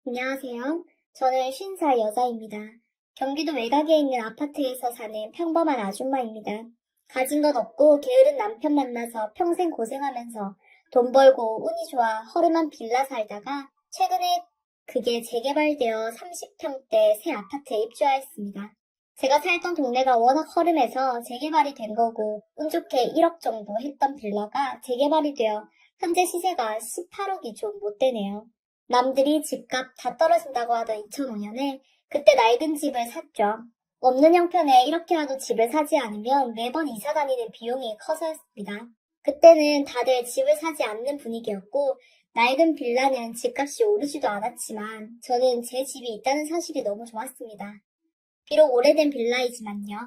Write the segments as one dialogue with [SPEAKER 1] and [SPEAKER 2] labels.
[SPEAKER 1] 안녕하세요. 저는 50살 여자입니다. 경기도 외곽에 있는 아파트에서 사는 평범한 아줌마입니다. 가진 것 없고 게으른 남편 만나서 평생 고생하면서 돈 벌고 운이 좋아 허름한 빌라 살다가 최근에 그게 재개발되어 30평대 새 아파트에 입주하였습니다. 제가 살던 동네가 워낙 허름해서 재개발이 된 거고 운 좋게 1억 정도 했던 빌라가 재개발이 되어 현재 시세가 18억이 좀 못 되네요. 남들이 집값 다 떨어진다고 하던 2005년에 그때 낡은 집을 샀죠. 없는 형편에 이렇게라도 집을 사지 않으면 매번 이사 다니는 비용이 커서였습니다. 그때는 다들 집을 사지 않는 분위기였고 낡은 빌라는 집값이 오르지도 않았지만 저는 제 집이 있다는 사실이 너무 좋았습니다. 비록 오래된 빌라이지만요.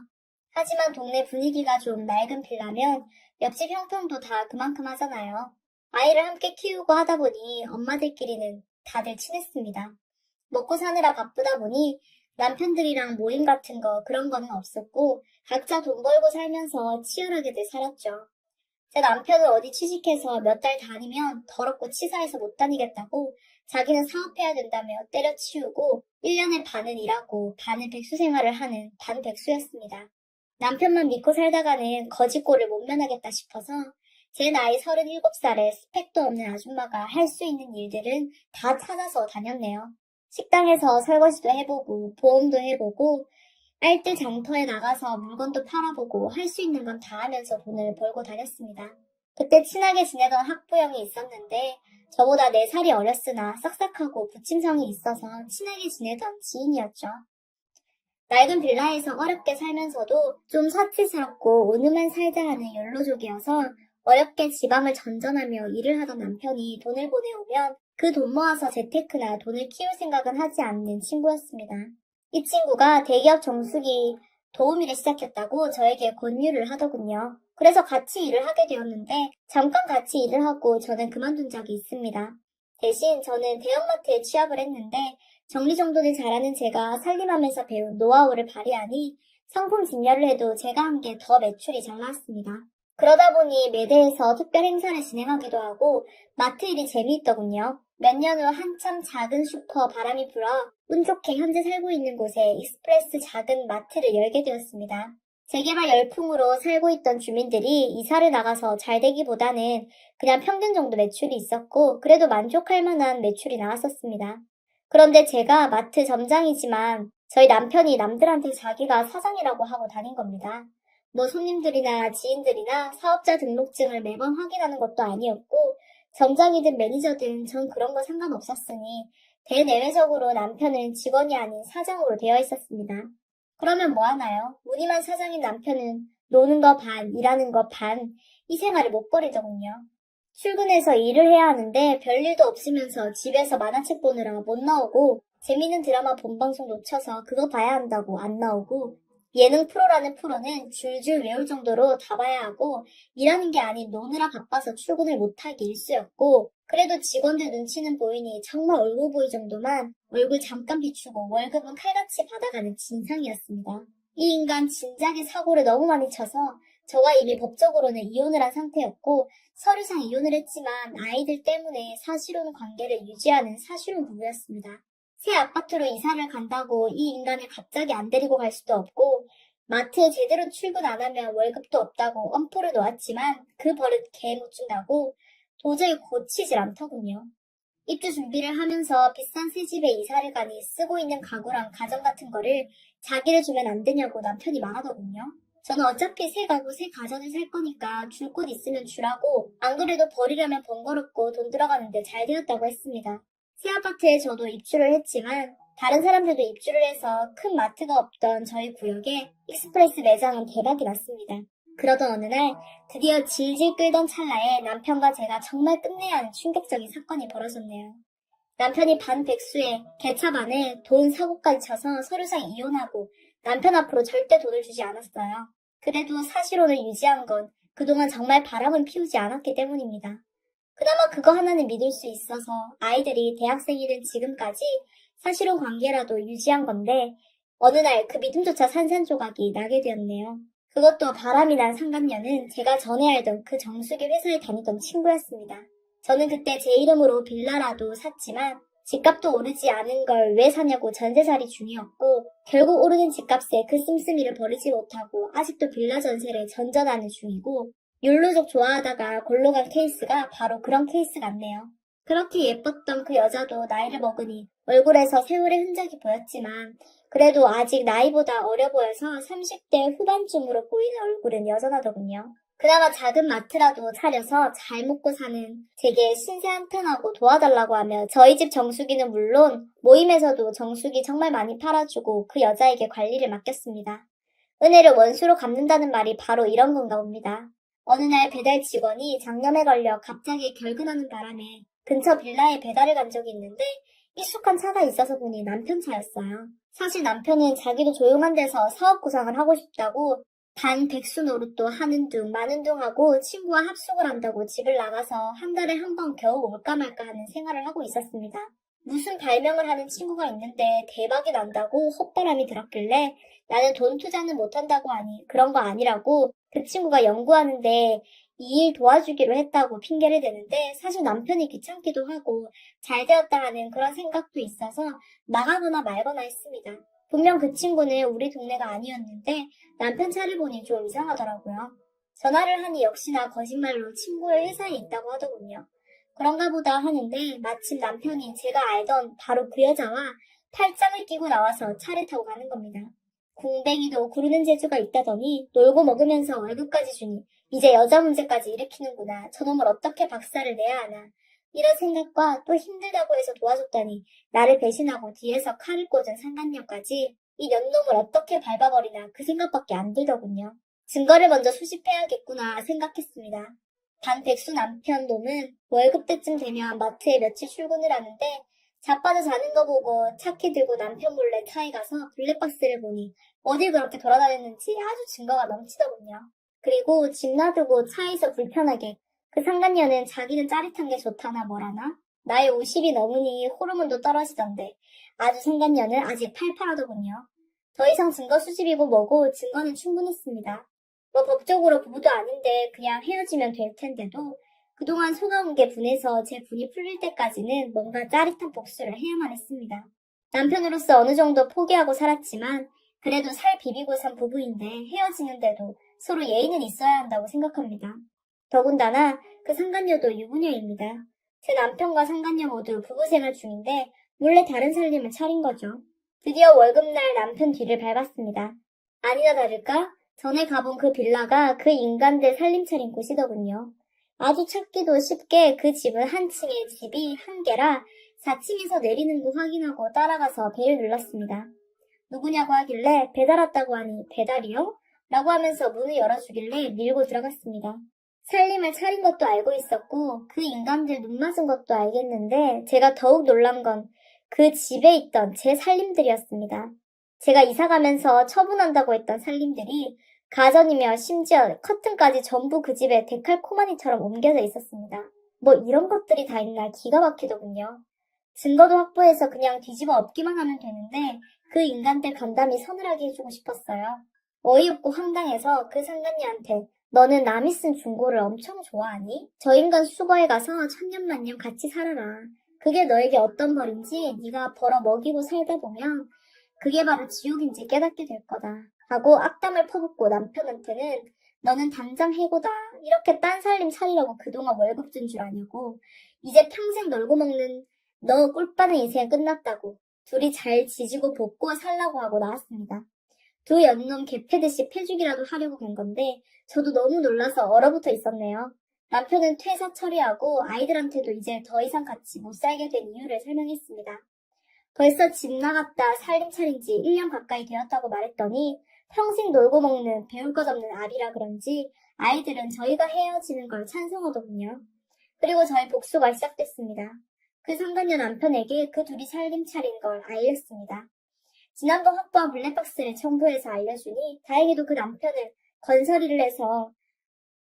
[SPEAKER 1] 하지만 동네 분위기가 좀 낡은 빌라면 옆집 형편도 다 그만큼 하잖아요. 아이를 함께 키우고 하다 보니 엄마들끼리는 다들 친했습니다. 먹고 사느라 바쁘다 보니 남편들이랑 모임 같은 거 그런 거는 없었고 각자 돈 벌고 살면서 치열하게들 살았죠. 제 남편은 어디 취직해서 몇 달 다니면 더럽고 치사해서 못 다니겠다고 자기는 사업해야 된다며 때려치우고 1년에 반은 일하고 반은 백수 생활을 하는 반백수였습니다. 남편만 믿고 살다가는 거지꼴을 못 면하겠다 싶어서 제 나이 37살에 스펙도 없는 아줌마가 할 수 있는 일들은 다 찾아서 다녔네요. 식당에서 설거지도 해보고 보험도 해보고 알뜰 장터에 나가서 물건도 팔아보고 할 수 있는 건 다 하면서 돈을 벌고 다녔습니다. 그때 친하게 지내던 학부형이 있었는데 저보다 4살이 어렸으나 싹싹하고 부침성이 있어서 친하게 지내던 지인이었죠. 낡은 빌라에서 어렵게 살면서도 좀 사치스럽고 오늘만 살자 하는 욜로족이어서 어렵게 지방을 전전하며 일을 하던 남편이 돈을 보내오면 그 돈 모아서 재테크나 돈을 키울 생각은 하지 않는 친구였습니다. 이 친구가 대기업 정수기 도우미를 시작했다고 저에게 권유를 하더군요. 그래서 같이 일을 하게 되었는데 잠깐 같이 일을 하고 저는 그만둔 적이 있습니다. 대신 저는 대형마트에 취업을 했는데 정리정돈을 잘하는 제가 살림하면서 배운 노하우를 발휘하니 상품 진열을 해도 제가 한 게 더 매출이 잘 나왔습니다. 그러다 보니 매대에서 특별 행사를 진행하기도 하고 마트 일이 재미있더군요. 몇 년 후 한참 작은 슈퍼 바람이 불어 운 좋게 현재 살고 있는 곳에 익스프레스 작은 마트를 열게 되었습니다. 재개발 열풍으로 살고 있던 주민들이 이사를 나가서 잘 되기보다는 그냥 평균 정도 매출이 있었고 그래도 만족할 만한 매출이 나왔었습니다. 그런데 제가 마트 점장이지만 저희 남편이 남들한테 자기가 사장이라고 하고 다닌 겁니다. 뭐 손님들이나 지인들이나 사업자 등록증을 매번 확인하는 것도 아니었고 점장이든 매니저든 전 그런 거 상관없었으니 대내외적으로 남편은 직원이 아닌 사장으로 되어 있었습니다. 그러면 뭐 하나요? 무늬만 사장인 남편은 노는 거 반, 일하는 거 반, 이 생활을 못 버리더군요. 출근해서 일을 해야 하는데 별일도 없으면서 집에서 만화책 보느라 못 나오고 재미있는 드라마 본방송 놓쳐서 그거 봐야 한다고 안 나오고 예능 프로라는 프로는 줄줄 외울 정도로 다 봐야 하고 일하는 게 아닌 노느라 바빠서 출근을 못하기 일쑤였고 그래도 직원들 눈치는 보이니 정말 얼굴 보이 정도만 얼굴 잠깐 비추고 월급은 칼같이 받아가는 진상이었습니다. 이 인간 진작에 사고를 너무 많이 쳐서 저와 이미 법적으로는 이혼을 한 상태였고 서류상 이혼을 했지만 아이들 때문에 사실혼 관계를 유지하는 사실혼 부부였습니다. 새 아파트로 이사를 간다고 이 인간을 갑자기 안 데리고 갈 수도 없고 마트에 제대로 출근 안 하면 월급도 없다고 엄포를 놓았지만 그 버릇 개 못 준다고 도저히 고치질 않더군요. 입주 준비를 하면서 비싼 새 집에 이사를 가니 쓰고 있는 가구랑 가전 같은 거를 자기를 주면 안 되냐고 남편이 말하더군요. 저는 어차피 새 가구, 새 가전을 살 거니까 줄 곳 있으면 주라고 안 그래도 버리려면 번거롭고 돈 들어가는데 잘 되었다고 했습니다. 새 아파트에 저도 입주를 했지만 다른 사람들도 입주를 해서 큰 마트가 없던 저희 구역에 익스프레스 매장은 대박이 났습니다. 그러던 어느 날 드디어 질질 끌던 찰나에 남편과 제가 정말 끝내야 하는 충격적인 사건이 벌어졌네요. 남편이 반백수에 개차 반에 돈 사고까지 쳐서 서류상 이혼하고 남편 앞으로 절대 돈을 주지 않았어요. 그래도 사실혼을 유지한 건 그동안 정말 바람은 피우지 않았기 때문입니다. 그나마 그거 하나는 믿을 수 있어서 아이들이 대학생이 된 지금까지 사실혼 관계라도 유지한 건데 어느 날 그 믿음조차 산산조각이 나게 되었네요. 그것도 바람이 난 상간녀는 제가 전에 알던 그 정수기 회사에 다니던 친구였습니다. 저는 그때 제 이름으로 빌라라도 샀지만 집값도 오르지 않은 걸 왜 사냐고 전세살이 중이었고 결국 오르는 집값에 그 씀씀이를 버리지 못하고 아직도 빌라 전세를 전전하는 중이고 율로족 좋아하다가 골로 간 케이스가 바로 그런 케이스 같네요. 그렇게 예뻤던 그 여자도 나이를 먹으니 얼굴에서 세월의 흔적이 보였지만 그래도 아직 나이보다 어려 보여서 30대 후반쯤으로 보이는 얼굴은 여전하더군요. 그나마 작은 마트라도 차려서 잘 먹고 사는 제게 신세 한탄하고 도와달라고 하며 저희 집 정수기는 물론 모임에서도 정수기 정말 많이 팔아주고 그 여자에게 관리를 맡겼습니다. 은혜를 원수로 갚는다는 말이 바로 이런 건가 봅니다. 어느 날 배달 직원이 장염에 걸려 갑자기 결근하는 바람에 근처 빌라에 배달을 간 적이 있는데 익숙한 차가 있어서 보니 남편 차였어요. 사실 남편은 자기도 조용한 데서 사업 구상을 하고 싶다고 단 백수 노릇도 하는 둥 마는 둥 하고 친구와 합숙을 한다고 집을 나가서 한 달에 한 번 겨우 올까 말까 하는 생활을 하고 있었습니다. 무슨 발명을 하는 친구가 있는데 대박이 난다고 헛바람이 들었길래 나는 돈 투자는 못한다고 하니 그런 거 아니라고 그 친구가 연구하는데 이 일 도와주기로 했다고 핑계를 대는데 사실 남편이 귀찮기도 하고 잘 되었다 하는 그런 생각도 있어서 나가거나 말거나 했습니다. 분명 그 친구는 우리 동네가 아니었는데 남편 차를 보니 좀 이상하더라고요. 전화를 하니 역시나 거짓말로 친구의 회사에 있다고 하더군요. 그런가 보다 하는데 마침 남편이 제가 알던 바로 그 여자와 팔짱을 끼고 나와서 차를 타고 가는 겁니다. 궁뎅이도 구르는 재주가 있다더니 놀고 먹으면서 월급까지 주니 이제 여자 문제까지 일으키는구나. 저놈을 어떻게 박살을 내야 하나. 이런 생각과 또 힘들다고 해서 도와줬다니 나를 배신하고 뒤에서 칼을 꽂은 상간녀까지 이 년놈을 어떻게 밟아버리나 그 생각밖에 안 들더군요. 증거를 먼저 수집해야겠구나 생각했습니다. 단 백수 남편 놈은 월급 때쯤 되면 마트에 며칠 출근을 하는데 자빠져 자는 거 보고 차키 들고 남편 몰래 차에 가서 블랙박스를 보니 어딜 그렇게 돌아다녔는지 아주 증거가 넘치더군요. 그리고 집 놔두고 차에서 불편하게 그 상간녀는 자기는 짜릿한 게 좋다나 뭐라나 나이 50이 넘으니 호르몬도 떨어지던데 아주 상간녀는 아직 팔팔하더군요. 더 이상 증거 수집이고 뭐고 증거는 충분했습니다. 뭐 법적으로 부부도 아닌데 그냥 헤어지면 될 텐데도 그동안 속아온 게 분해서 제 분이 풀릴 때까지는 뭔가 짜릿한 복수를 해야만 했습니다. 남편으로서 어느 정도 포기하고 살았지만 그래도 살 비비고 산 부부인데 헤어지는데도 서로 예의는 있어야 한다고 생각합니다. 더군다나 그 상간녀도 유부녀입니다. 제 남편과 상간녀 모두 부부 생활 중인데 몰래 다른 살림을 차린 거죠. 드디어 월급날 남편 뒤를 밟았습니다. 아니나 다를까 전에 가본 그 빌라가 그 인간들 살림 차린 곳이더군요. 아주 찾기도 쉽게 그 집은 한 층에 집이 한 개라 4층에서 내리는 거 확인하고 따라가서 벨을 눌렀습니다. 누구냐고 하길래 배달 왔다고 하니 배달이요? 라고 하면서 문을 열어주길래 밀고 들어갔습니다. 살림을 차린 것도 알고 있었고 그 인간들 눈 맞은 것도 알겠는데 제가 더욱 놀란 건 그 집에 있던 제 살림들이었습니다. 제가 이사가면서 처분한다고 했던 살림들이 가전이며 심지어 커튼까지 전부 그 집에 데칼코마니처럼 옮겨져 있었습니다. 뭐 이런 것들이 다 있나 기가 막히더군요. 증거도 확보해서 그냥 뒤집어 엎기만 하면 되는데 그 인간들 간담이 서늘하게 해주고 싶었어요. 어이없고 황당해서 그 상간녀한테 너는 남이 쓴 중고를 엄청 좋아하니? 저 인간 수거에 가서 천년만년 같이 살아라. 그게 너에게 어떤 벌인지 네가 벌어 먹이고 살다 보면 그게 바로 지옥인지 깨닫게 될 거다. 하고 악담을 퍼붓고 남편한테는 너는 당장 해고다. 이렇게 딴 살림 차리려고 그동안 월급 준 줄 아냐고. 이제 평생 놀고 먹는 너 꿀빠는 인생 끝났다고. 둘이 잘 지지고 볶고 살라고 하고 나왔습니다. 두 연놈 개 패듯이 패주기라도 하려고 간 건데 저도 너무 놀라서 얼어붙어 있었네요. 남편은 퇴사 처리하고 아이들한테도 이제 더 이상 같이 못 살게 된 이유를 설명했습니다. 벌써 집 나갔다 살림 차린 지 1년 가까이 되었다고 말했더니 평생 놀고 먹는 배울 것 없는 아비라 그런지 아이들은 저희가 헤어지는 걸 찬성하더군요. 그리고 저희 복수가 시작됐습니다. 그 상간녀 남편에게 그 둘이 살림 차린 걸 알렸습니다. 지난번 확보한 블랙박스를 첨부해서 알려주니 다행히도 그 남편은 건설일을 해서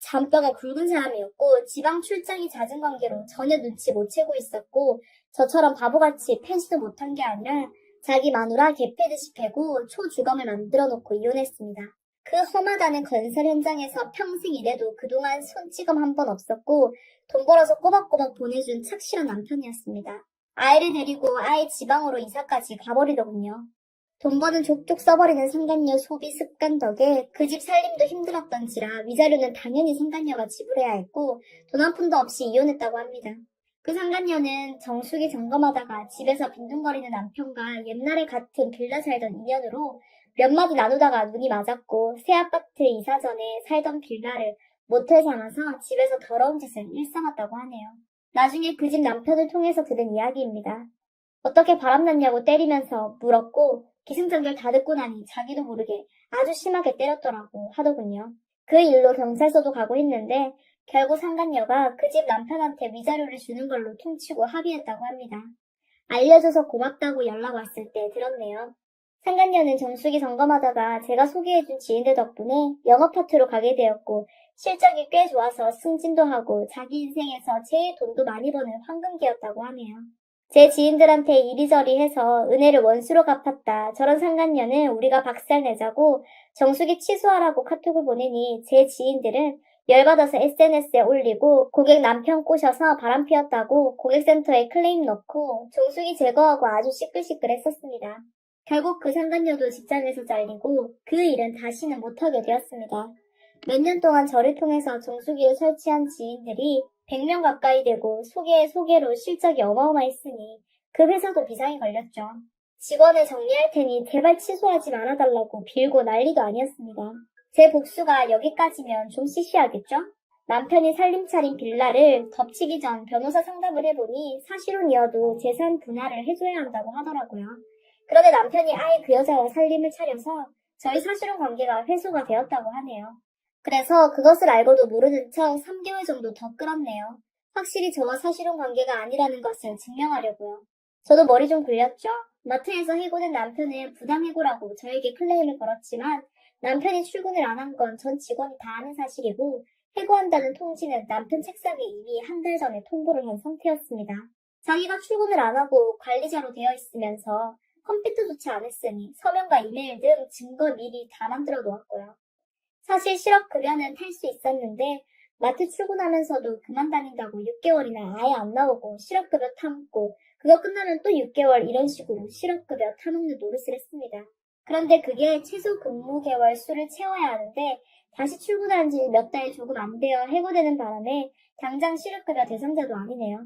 [SPEAKER 1] 잔뼈가 굵은 사람이었고 지방 출장이 잦은 관계로 전혀 눈치 못 채고 있었고 저처럼 바보같이 패지도 못한 게 아니라 자기 마누라 개 패듯이 패고 초주검을 만들어 놓고 이혼했습니다. 그 험하다는 건설 현장에서 평생 일해도 그동안 손찌검 한 번 없었고 돈 벌어서 꼬박꼬박 보내준 착실한 남편이었습니다. 아이를 데리고 아예 지방으로 이사까지 가버리더군요. 돈 버는 족족 써버리는 상간녀 소비 습관 덕에 그 집 살림도 힘들었던지라 위자료는 당연히 상간녀가 지불해야 했고 돈 한 푼도 없이 이혼했다고 합니다. 그 상간녀는 정수기 점검하다가 집에서 빈둥거리는 남편과 옛날에 같은 빌라 살던 인연으로 몇 마디 나누다가 눈이 맞았고 새 아파트 이사 전에 살던 빌라를 모텔 삼아서 집에서 더러운 짓을 일삼았다고 하네요. 나중에 그 집 남편을 통해서 들은 이야기입니다. 어떻게 바람났냐고 때리면서 물었고 기승전결 다 듣고 나니 자기도 모르게 아주 심하게 때렸더라고 하더군요. 그 일로 경찰서도 가고 했는데 결국 상간녀가 그 집 남편한테 위자료를 주는 걸로 퉁치고 합의했다고 합니다. 알려줘서 고맙다고 연락 왔을 때 들었네요. 상간녀는 정수기 점검하다가 제가 소개해준 지인들 덕분에 영어파트로 가게 되었고 실적이 꽤 좋아서 승진도 하고 자기 인생에서 제일 돈도 많이 버는 황금기였다고 하네요. 제 지인들한테 이리저리 해서 은혜를 원수로 갚았다. 저런 상간녀는 우리가 박살 내자고 정수기 취소하라고 카톡을 보내니 제 지인들은 열받아서 SNS에 올리고 고객 남편 꼬셔서 바람 피웠다고 고객센터에 클레임 넣고 정수기 제거하고 아주 시끌시끌했었습니다. 결국 그 상간녀도 직장에서 잘리고 그 일은 다시는 못하게 되었습니다. 몇 년 동안 저를 통해서 정수기를 설치한 지인들이 100명 가까이 되고 소개에 소개로 실적이 어마어마했으니 그 회사도 비상이 걸렸죠. 직원을 정리할 테니 제발 취소하지 말아달라고 빌고 난리도 아니었습니다. 제 복수가 여기까지면 좀 시시하겠죠? 남편이 살림 차린 빌라를 덮치기 전 변호사 상담을 해보니 사실혼이어도 재산 분할을 해줘야 한다고 하더라고요. 그런데 남편이 아예 그 여자와 살림을 차려서 저희 사실혼 관계가 회수가 되었다고 하네요. 그래서 그것을 알고도 모르는 척 3개월 정도 더 끌었네요. 확실히 저와 사실혼 관계가 아니라는 것을 증명하려고요. 저도 머리 좀 굴렸죠. 마트에서 해고된 남편을 부당해고라고 저에게 클레임을 걸었지만 남편이 출근을 안 한 건 전 직원이 다 아는 사실이고 해고한다는 통지는 남편 책상에 이미 한 달 전에 통보를 한 상태였습니다. 자기가 출근을 안 하고 관리자로 되어 있으면서 컴퓨터조차 안 했으니 서명과 이메일 등 증거 미리 다 만들어 놓았고요. 사실 실업급여는 탈 수 있었는데 마트 출근하면서도 그만 다닌다고 6개월이나 아예 안 나오고 실업급여 타먹고 그거 끝나면 또 6개월 이런 식으로 실업급여 타먹는 노릇을 했습니다. 그런데 그게 최소 근무 개월 수를 채워야 하는데 다시 출근한 지 몇 달 조금 안 되어 해고되는 바람에 당장 실업급여 대상자도 아니네요.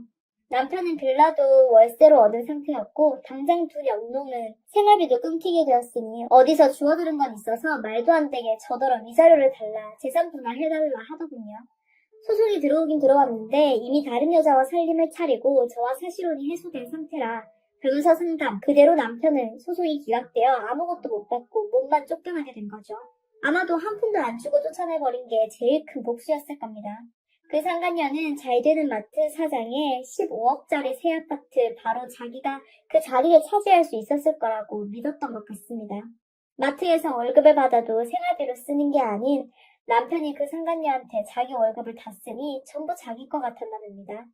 [SPEAKER 1] 남편은 빌라도 월세로 얻은 상태였고 당장 두 연놈은 생활비도 끊기게 되었으니 어디서 주워들은 건 있어서 말도 안 되게 저더러 위자료를 달라 재산 분할해달라 하더군요. 소송이 들어오긴 들어왔는데 이미 다른 여자와 살림을 차리고 저와 사실혼이 해소된 상태라 변호사 상담 그대로 남편은 소송이 기각되어 아무것도 못 받고 몸만 쫓겨나게 된 거죠. 아마도 한 푼도 안 주고 쫓아내버린 게 제일 큰 복수였을 겁니다. 그 상간녀는 잘되는 마트 사장의 15억짜리 새 아파트 바로 자기가 그 자리를 차지할 수 있었을 거라고 믿었던 것 같습니다. 마트에서 월급을 받아도 생활비로 쓰는 게 아닌 남편이 그 상간녀한테 자기 월급을 다 쓰니 전부 자기 거 같았답니다.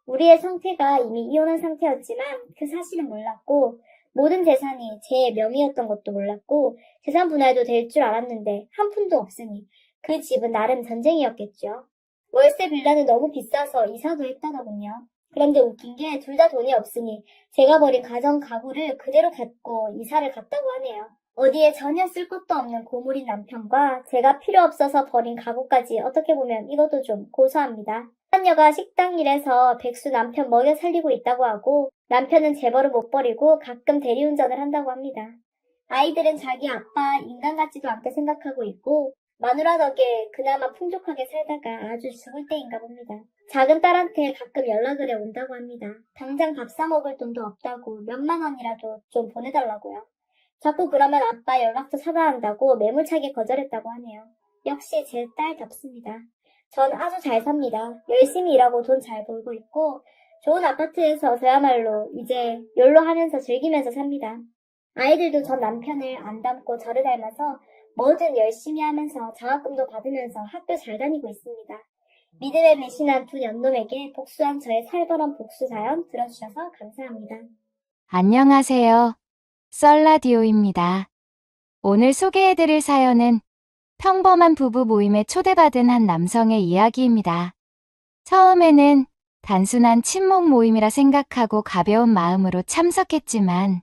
[SPEAKER 1] 우리의 상태가 이미 이혼한 상태였지만 그 사실은 몰랐고 모든 재산이 제 명의였던 것도 몰랐고 재산 분할도 될 줄 알았는데 한 푼도 없으니 그 집은 나름 전쟁이었겠죠. 월세 빌라는 너무 비싸서 이사도 했다더군요. 그런데 웃긴 게 둘 다 돈이 없으니 제가 버린 가정 가구를 그대로 갖고 이사를 갔다고 하네요. 어디에 전혀 쓸 것도 없는 고물인 남편과 제가 필요 없어서 버린 가구까지 어떻게 보면 이것도 좀 고소합니다. 한여가 식당 일에서 백수 남편 먹여 살리고 있다고 하고 남편은 재벌을 못 버리고 가끔 대리운전을 한다고 합니다. 아이들은 자기 아빠 인간 같지도 않게 생각하고 있고 마누라 덕에 그나마 풍족하게 살다가 아주 죽을 때인가 봅니다. 작은 딸한테 가끔 연락을 해 온다고 합니다. 당장 밥 사 먹을 돈도 없다고 몇만 원이라도 좀 보내달라고요. 자꾸 그러면 아빠 연락처 차단한다고 매몰차게 거절했다고 하네요. 역시 제 딸답습니다. 전 아주 잘 삽니다. 열심히 일하고 돈 잘 벌고 있고 좋은 아파트에서 저야말로 이제 욜로 하면서 즐기면서 삽니다. 아이들도 전 남편을 안 닮고 저를 닮아서 뭐든 열심히 하면서 장학금도 받으면서 학교 잘 다니고 있습니다. 믿음에 배신한 두 연놈에게 복수한 저의 살벌한 복수 사연 들어주셔서 감사합니다.
[SPEAKER 2] 안녕하세요. 썰라디오입니다. 오늘 소개해드릴 사연은 평범한 부부 모임에 초대받은 한 남성의 이야기입니다. 처음에는 단순한 친목 모임이라 생각하고 가벼운 마음으로 참석했지만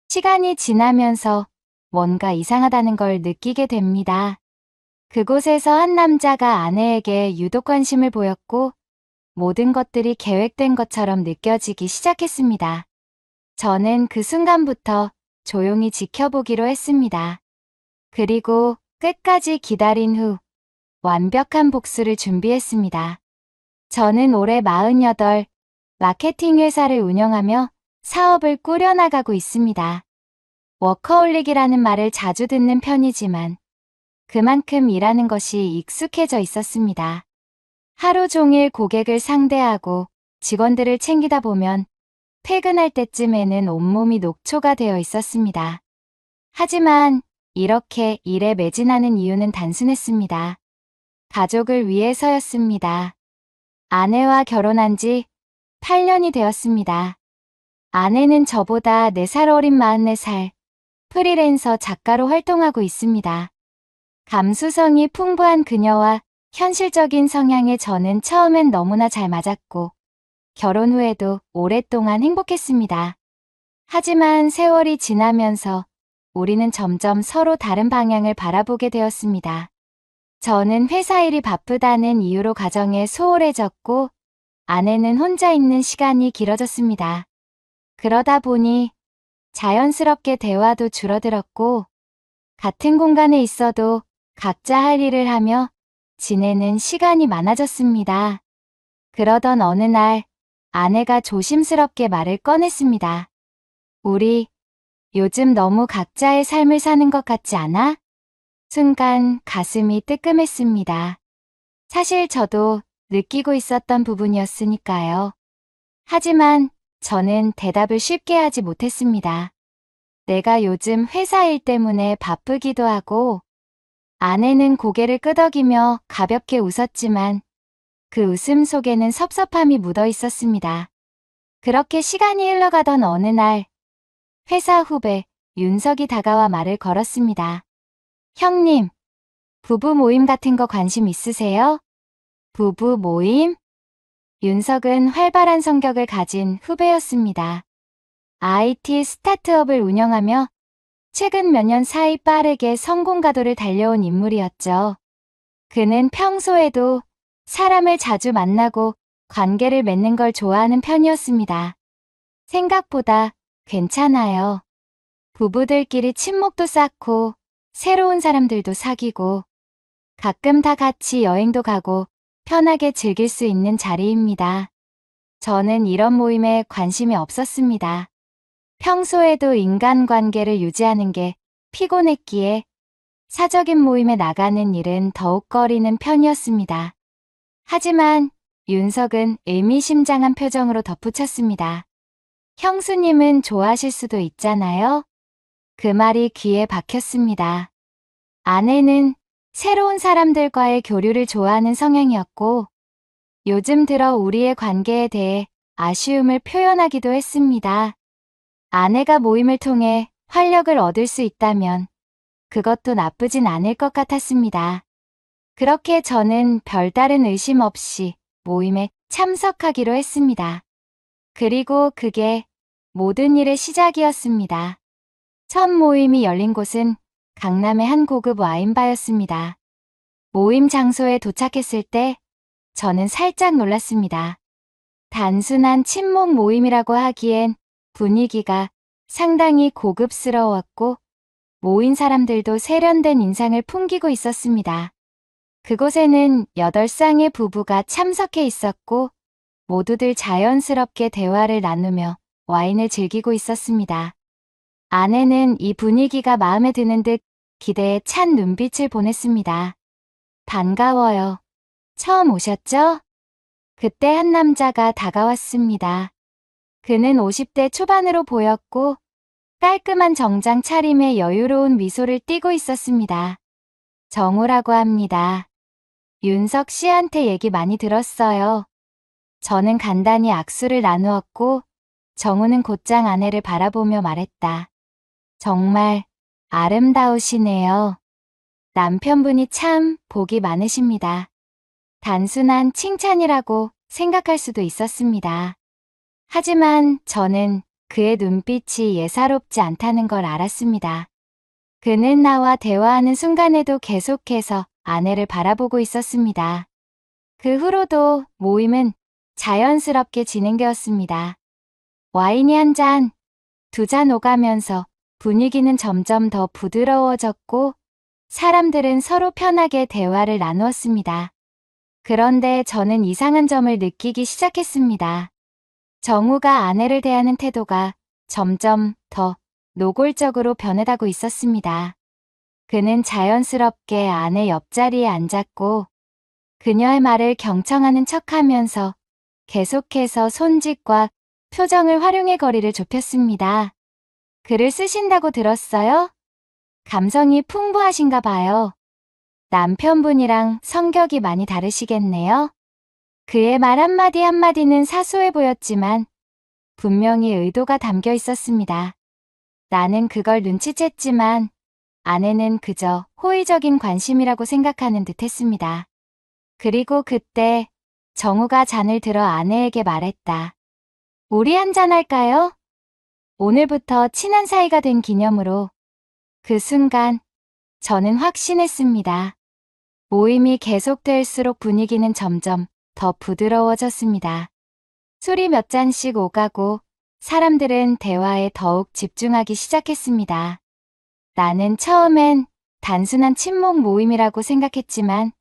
[SPEAKER 2] 시간이 지나면서 뭔가 이상하다는 걸 느끼게 됩니다. 그곳에서 한 남자가 아내에게 유독 관심을 보였고 모든 것들이 계획된 것처럼 느껴지기 시작했습니다. 저는 그 순간부터 조용히 지켜보기로 했습니다. 그리고 끝까지 기다린 후 완벽한 복수를 준비했습니다. 저는 올해 48, 마케팅 회사를 운영하며 사업을 꾸려나가고 있습니다. 워커홀릭이라는 말을 자주 듣는 편이지만 그만큼 일하는 것이 익숙해져 있었습니다. 하루 종일 고객을 상대하고 직원들을 챙기다 보면 퇴근할 때쯤에는 온몸이 녹초가 되어 있었습니다. 하지만 이렇게 일에 매진하는 이유는 단순했습니다. 가족을 위해서였습니다. 아내와 결혼한 지 8년이 되었습니다. 아내는 저보다 4살 어린 44살, 프리랜서 작가로 활동하고 있습니다. 감수성이 풍부한 그녀와 현실적인 성향의 저는 처음엔 너무나 잘 맞았고, 결혼 후에도 오랫동안 행복했습니다. 하지만 세월이 지나면서 우리는 점점 서로 다른 방향을 바라보게 되었습니다. 저는 회사 일이 바쁘다는 이유로 가정에 소홀해졌고, 아내는 혼자 있는 시간이 길어졌습니다. 그러다 보니 자연스럽게 대화도 줄어들었고, 같은 공간에 있어도 각자 할 일을 하며 지내는 시간이 많아졌습니다. 그러던 어느 날, 아내가 조심스럽게 말을 꺼냈습니다. 우리 요즘 너무 각자의 삶을 사는 것 같지 않아? 순간 가슴이 뜨끔했습니다. 사실 저도 느끼고 있었던 부분이었으니까요. 하지만 저는 대답을 쉽게 하지 못했습니다. 내가 요즘 회사 일 때문에 바쁘기도 하고, 아내는 고개를 끄덕이며 가볍게 웃었지만 그 웃음 속에는 섭섭함이 묻어 있었습니다. 그렇게 시간이 흘러가던 어느 날, 회사 후배 윤석이 다가와 말을 걸었습니다. 형님, 부부 모임 같은 거 관심 있으세요? 부부 모임? 윤석은 활발한 성격을 가진 후배였습니다. IT 스타트업을 운영하며 최근 몇 년 사이 빠르게 성공 가도를 달려온 인물이었죠. 그는 평소에도 사람을 자주 만나고 관계를 맺는 걸 좋아하는 편이었습니다. 생각보다 괜찮아요. 부부들끼리 친목도 쌓고 새로운 사람들도 사귀고 가끔 다 같이 여행도 가고 편하게 즐길 수 있는 자리입니다. 저는 이런 모임에 관심이 없었습니다. 평소에도 인간관계를 유지하는 게 피곤했기에 사적인 모임에 나가는 일은 더욱 꺼리는 편이었습니다. 하지만 윤석은 의미심장한 표정으로 덧붙였습니다. 형수님은 좋아하실 수도 있잖아요. 그 말이 귀에 박혔습니다. 아내는 새로운 사람들과의 교류를 좋아하는 성향이었고, 요즘 들어 우리의 관계에 대해 아쉬움을 표현하기도 했습니다. 아내가 모임을 통해 활력을 얻을 수 있다면 그것도 나쁘진 않을 것 같았습니다. 그렇게 저는 별다른 의심 없이 모임에 참석하기로 했습니다. 그리고 그게 모든 일의 시작이었습니다. 첫 모임이 열린 곳은 강남의 한 고급 와인바였습니다. 모임 장소에 도착했을 때 저는 살짝 놀랐습니다. 단순한 친목 모임이라고 하기엔 분위기가 상당히 고급스러웠고 모인 사람들도 세련된 인상을 풍기고 있었습니다. 그곳에는 8쌍의 부부가 참석해 있었고 모두들 자연스럽게 대화를 나누며 와인을 즐기고 있었습니다. 아내는 이 분위기가 마음에 드는 듯 기대에 찬 눈빛을 보냈습니다. 반가워요. 처음 오셨죠? 그때 한 남자가 다가왔습니다. 그는 50대 초반으로 보였고 깔끔한 정장 차림에 여유로운 미소를 띠고 있었습니다. 정우라고 합니다. 윤석 씨한테 얘기 많이 들었어요. 저는 간단히 악수를 나누었고 정우는 곧장 아내를 바라보며 말했다. 정말 아름다우시네요. 남편분이 참 복이 많으십니다. 단순한 칭찬이라고 생각할 수도 있었습니다. 하지만 저는 그의 눈빛이 예사롭지 않다는 걸 알았습니다. 그는 나와 대화하는 순간에도 계속해서 아내를 바라보고 있었습니다. 그 후로도 모임은 자연스럽게 진행되었습니다. 와인이 한 잔, 두 잔 오가면서 분위기는 점점 더 부드러워졌고 사람들은 서로 편하게 대화를 나누었습니다. 그런데 저는 이상한 점을 느끼기 시작했습니다. 정우가 아내를 대하는 태도가 점점 더 노골적으로 변해가고 있었습니다. 그는 자연스럽게 아내 옆자리에 앉았고 그녀의 말을 경청하는 척하면서 계속해서 손짓과 표정을 활용해 거리를 좁혔습니다. 글을 쓰신다고 들었어요? 감성이 풍부하신가 봐요. 남편분이랑 성격이 많이 다르시겠네요. 그의 말 한마디 한마디는 사소해 보였지만 분명히 의도가 담겨 있었습니다. 나는 그걸 눈치챘지만 아내는 그저 호의적인 관심이라고 생각하는 듯 했습니다. 그리고 그때 정우가 잔을 들어 아내에게 말했다. 우리 한잔 할까요? 오늘부터 친한 사이가 된 기념으로. 그 순간 저는 확신했습니다. 모임이 계속될수록 분위기는 점점 더 부드러워졌습니다. 술이 몇 잔씩 오가고 사람들은 대화에 더욱 집중하기 시작했습니다. 나는 처음엔 단순한 친목 모임이라고 생각했지만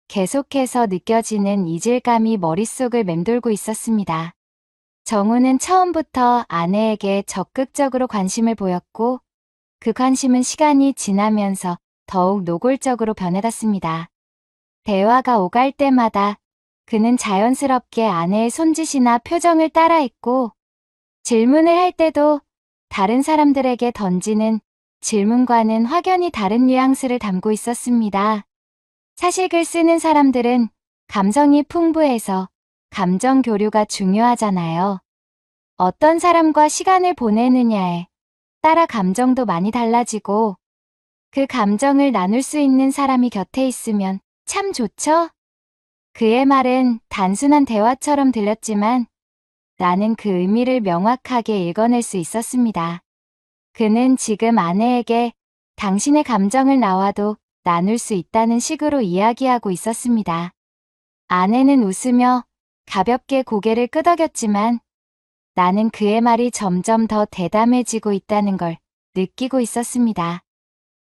[SPEAKER 2] 계속해서 느껴지는 이질감이 머릿속을 맴돌고 있었습니다. 정우는 처음부터 아내에게 적극적으로 관심을 보였고 그 관심은 시간이 지나면서 더욱 노골적으로 변해갔습니다. 대화가 오갈 때마다 그는 자연스럽게 아내의 손짓이나 표정을 따라했고 질문을 할 때도 다른 사람들에게 던지는 질문과는 확연히 다른 뉘앙스를 담고 있었습니다. 사실 글 쓰는 사람들은 감성이 풍부해서 감정 교류가 중요하잖아요. 어떤 사람과 시간을 보내느냐에 따라 감정도 많이 달라지고 그 감정을 나눌 수 있는 사람이 곁에 있으면 참 좋죠? 그의 말은 단순한 대화처럼 들렸지만 나는 그 의미를 명확하게 읽어낼 수 있었습니다. 그는 지금 아내에게 당신의 감정을 나와도 나눌 수 있다는 식으로 이야기하고 있었습니다. 아내는 웃으며 가볍게 고개를 끄덕였지만 나는 그의 말이 점점 더 대담해지고 있다는 걸 느끼고 있었습니다.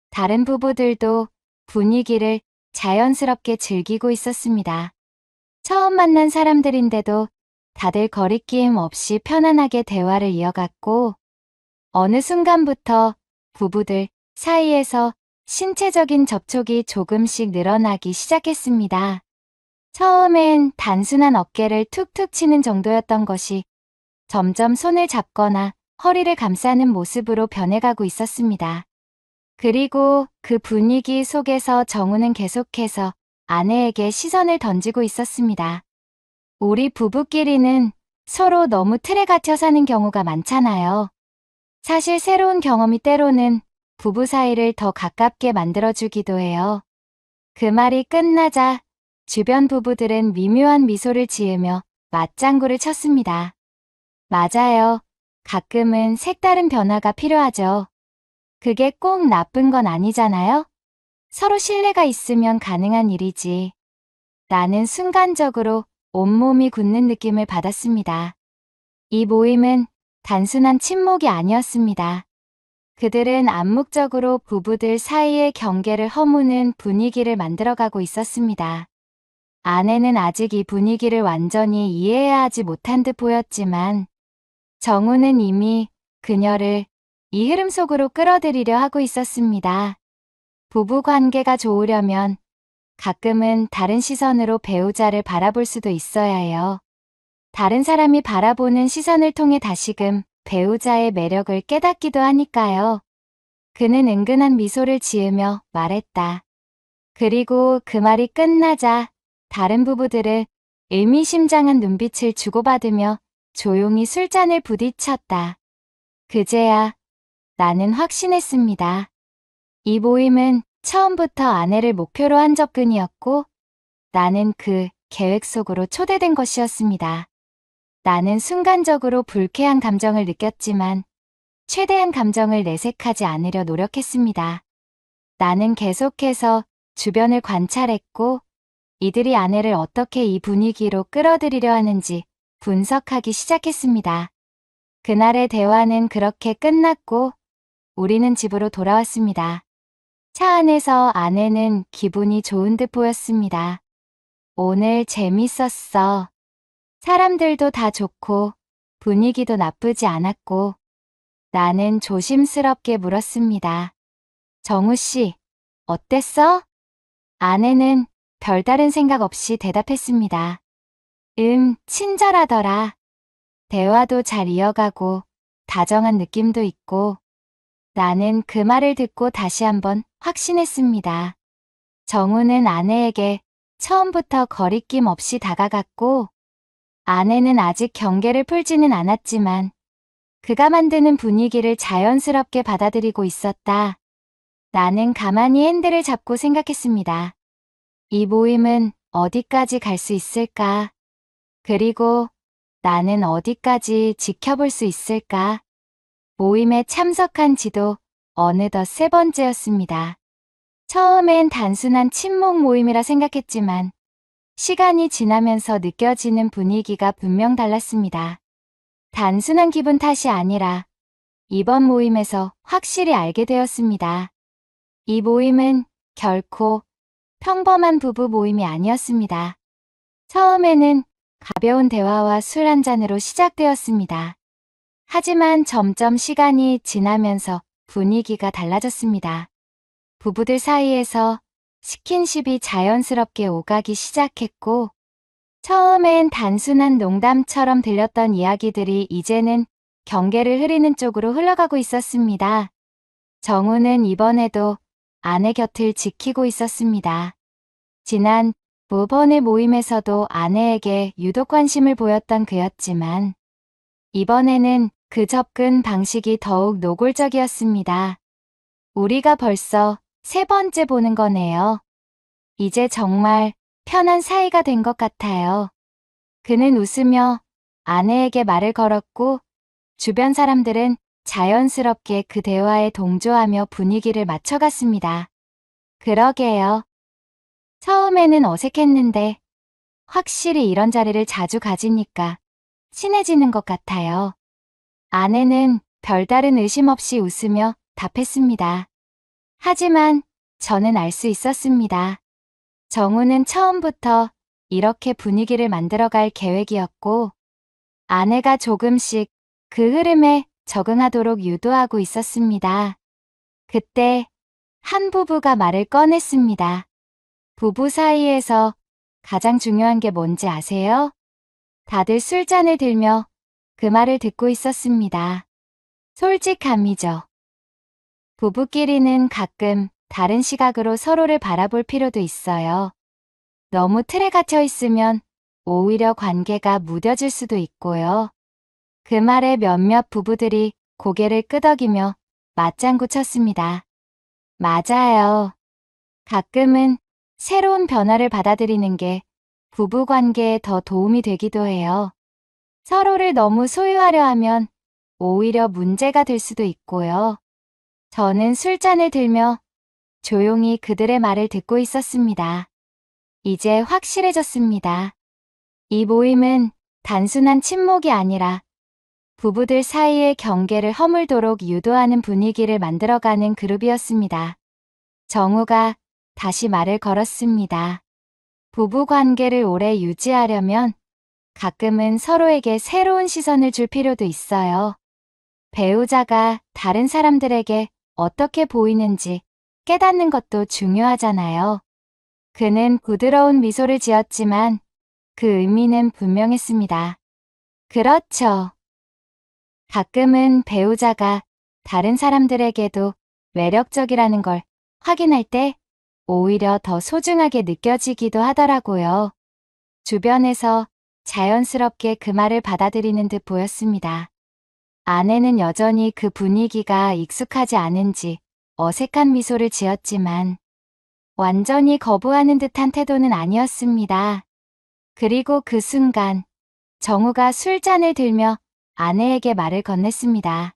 [SPEAKER 2] 다른 부부들도 분위기를 자연스럽게 즐기고 있었습니다. 처음 만난 사람들인데도 다들 거리낌 없이 편안하게 대화를 이어갔고 어느 순간부터 부부들 사이에서 신체적인 접촉이 조금씩 늘어나기 시작했습니다. 처음엔 단순한 어깨를 툭툭 치는 정도였던 것이 점점 손을 잡거나 허리를 감싸는 모습으로 변해가고 있었습니다. 그리고 그 분위기 속에서 정우는 계속해서 아내에게 시선을 던지고 있었습니다. 우리 부부끼리는 서로 너무 틀에 갇혀 사는 경우가 많잖아요. 사실 새로운 경험이 때로는 부부 사이를 더 가깝게 만들어주기도 해요. 그 말이 끝나자 주변 부부들은 미묘한 미소를 지으며 맞장구를 쳤습니다. 맞아요. 가끔은 색다른 변화가 필요하죠. 그게 꼭 나쁜 건 아니잖아요? 서로 신뢰가 있으면 가능한 일이지. 나는 순간적으로 온몸이 굳는 느낌을 받았습니다. 이 모임은 단순한 친목이 아니었습니다. 그들은 암묵적으로 부부들 사이의 경계를 허무는 분위기를 만들어가고 있었습니다. 아내는 아직 이 분위기를 완전히 이해해야 하지 못한 듯 보였지만 정우는 이미 그녀를 이 흐름 속으로 끌어들이려 하고 있었습니다. 부부 관계가 좋으려면 가끔은 다른 시선으로 배우자를 바라볼 수도 있어야 해요. 다른 사람이 바라보는 시선을 통해 다시금 배우자의 매력을 깨닫기도 하니까요. 그는 은근한 미소를 지으며 말했다. 그리고 그 말이 끝나자 다른 부부들은 의미심장한 눈빛을 주고받으며 조용히 술잔을 부딪혔다. 그제야 나는 확신했습니다. 이 모임은 처음부터 아내를 목표로 한 접근이었고 나는 그 계획 속으로 초대된 것이었습니다. 나는 순간적으로 불쾌한 감정을 느꼈지만 최대한 감정을 내색하지 않으려 노력했습니다. 나는 계속해서 주변을 관찰했고 이들이 아내를 어떻게 이 분위기로 끌어들이려 하는지 분석하기 시작했습니다. 그날의 대화는 그렇게 끝났고 우리는 집으로 돌아왔습니다. 차 안에서 아내는 기분이 좋은 듯 보였습니다. 오늘 재밌었어. 사람들도 다 좋고 분위기도 나쁘지 않았고 나는 조심스럽게 물었습니다. 정우 씨, 어땠어? 아내는 별다른 생각 없이 대답했습니다. 친절하더라. 대화도 잘 이어가고 다정한 느낌도 있고 나는 그 말을 듣고 다시 한번 확신했습니다. 정우는 아내에게 처음부터 거리낌 없이 다가갔고 아내는 아직 경계를 풀지는 않았지만 그가 만드는 분위기를 자연스럽게 받아들이고 있었다. 나는 가만히 핸들을 잡고 생각했습니다. 이 모임은 어디까지 갈 수 있을까? 그리고 나는 어디까지 지켜볼 수 있을까? 모임에 참석한 지도 어느덧 3번째였습니다. 처음엔 단순한 친목 모임이라 생각했지만 시간이 지나면서 느껴지는 분위기가 분명 달랐습니다. 단순한 기분 탓이 아니라 이번 모임에서 확실히 알게 되었습니다. 이 모임은 결코 평범한 부부 모임이 아니었습니다. 처음에는 가벼운 대화와 술 한 잔으로 시작되었습니다. 하지만 점점 시간이 지나면서 분위기가 달라졌습니다. 부부들 사이에서 스킨십이 자연스럽게 오가기 시작했고 처음엔 단순한 농담처럼 들렸던 이야기들이 이제는 경계를 흐리는 쪽으로 흘러가고 있었습니다. 정우는 이번에도 아내 곁을 지키고 있었습니다. 지난 2번의 모임에서도 아내에게 유독 관심을 보였던 그였지만 이번에는 그 접근 방식이 더욱 노골적이었습니다. 우리가 벌써 3번째 보는 거네요. 이제 정말 편한 사이가 된 것 같아요. 그는 웃으며 아내에게 말을 걸었고 주변 사람들은 자연스럽게 그 대화에 동조하며 분위기를 맞춰갔습니다. 그러게요. 처음에는 어색했는데 확실히 이런 자리를 자주 가지니까 친해지는 것 같아요. 아내는 별다른 의심 없이 웃으며 답했습니다. 하지만 저는 알 수 있었습니다. 정우는 처음부터 이렇게 분위기를 만들어갈 계획이었고 아내가 조금씩 그 흐름에 적응하도록 유도하고 있었습니다. 그때 한 부부가 말을 꺼냈습니다. 부부 사이에서 가장 중요한 게 뭔지 아세요? 다들 술잔을 들며 그 말을 듣고 있었습니다. 솔직함이죠. 부부끼리는 가끔 다른 시각으로 서로를 바라볼 필요도 있어요. 너무 틀에 갇혀 있으면 오히려 관계가 무뎌질 수도 있고요. 그 말에 몇몇 부부들이 고개를 끄덕이며 맞장구 쳤습니다. 맞아요. 가끔은 새로운 변화를 받아들이는 게 부부 관계에 더 도움이 되기도 해요. 서로를 너무 소유하려 하면 오히려 문제가 될 수도 있고요. 저는 술잔을 들며 조용히 그들의 말을 듣고 있었습니다. 이제 확실해졌습니다. 이 모임은 단순한 친목이 아니라 부부들 사이의 경계를 허물도록 유도하는 분위기를 만들어가는 그룹이었습니다. 정우가 다시 말을 걸었습니다. 부부 관계를 오래 유지하려면 가끔은 서로에게 새로운 시선을 줄 필요도 있어요. 배우자가 다른 사람들에게 어떻게 보이는지 깨닫는 것도 중요하잖아요. 그는 부드러운 미소를 지었지만 그 의미는 분명했습니다. 그렇죠. 가끔은 배우자가 다른 사람들에게도 매력적이라는 걸 확인할 때 오히려 더 소중하게 느껴지기도 하더라고요. 주변에서 자연스럽게 그 말을 받아들이는 듯 보였습니다. 아내는 여전히 그 분위기가 익숙하지 않은지 어색한 미소를 지었지만 완전히 거부하는 듯한 태도는 아니었습니다. 그리고 그 순간 정우가 술잔을 들며 아내에게 말을 건넸습니다.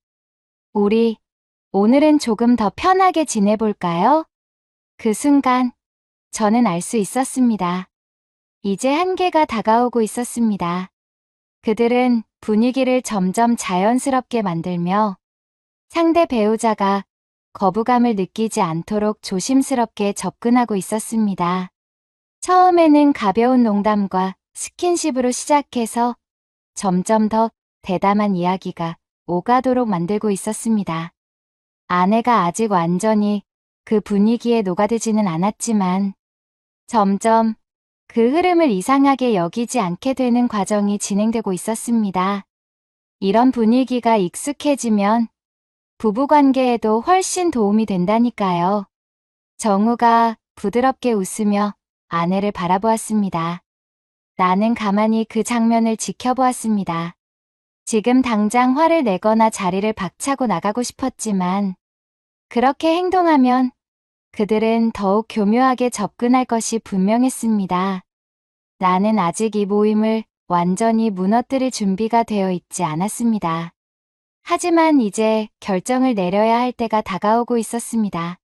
[SPEAKER 2] 우리 오늘은 조금 더 편하게 지내볼까요? 그 순간 저는 알 수 있었습니다. 이제 한계가 다가오고 있었습니다. 그들은 분위기를 점점 자연스럽게 만들며 상대 배우자가 거부감을 느끼지 않도록 조심스럽게 접근하고 있었습니다. 처음에는 가벼운 농담과 스킨십으로 시작해서 점점 더 대담한 이야기가 오가도록 만들고 있었습니다. 아내가 아직 완전히 그 분위기에 녹아들지는 않았지만 점점 그 흐름을 이상하게 여기지 않게 되는 과정이 진행되고 있었습니다. 이런 분위기가 익숙해지면 부부관계에도 훨씬 도움이 된다니까요. 정우가 부드럽게 웃으며 아내를 바라보았습니다. 나는 가만히 그 장면을 지켜보았습니다. 지금 당장 화를 내거나 자리를 박차고 나가고 싶었지만 그렇게 행동하면 그들은 더욱 교묘하게 접근할 것이 분명했습니다. 나는 아직 이 모임을 완전히 무너뜨릴 준비가 되어 있지 않았습니다. 하지만 이제 결정을 내려야 할 때가 다가오고 있었습니다.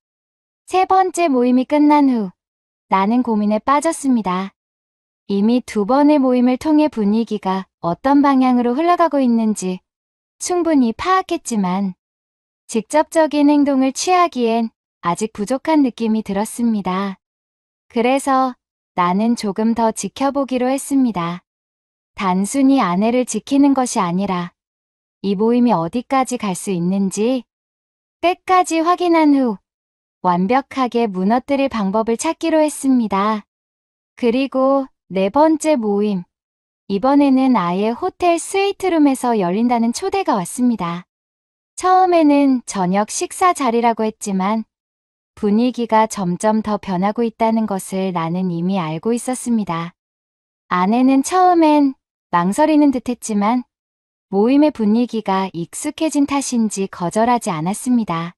[SPEAKER 2] 세 번째 모임이 끝난 후 나는 고민에 빠졌습니다. 이미 두 번의 모임을 통해 분위기가 어떤 방향으로 흘러가고 있는지 충분히 파악했지만 직접적인 행동을 취하기엔 아직 부족한 느낌이 들었습니다. 그래서 나는 조금 더 지켜보기로 했습니다. 단순히 아내를 지키는 것이 아니라 이 모임이 어디까지 갈 수 있는지 끝까지 확인한 후 완벽하게 무너뜨릴 방법을 찾기로 했습니다. 그리고 네 번째 모임. 이번에는 아예 호텔 스위트룸에서 열린다는 초대가 왔습니다. 처음에는 저녁 식사 자리라고 했지만 분위기가 점점 더 변하고 있다는 것을 나는 이미 알고 있었습니다. 아내는 처음엔 망설이는 듯 했지만 모임의 분위기가 익숙해진 탓인지 거절하지 않았습니다.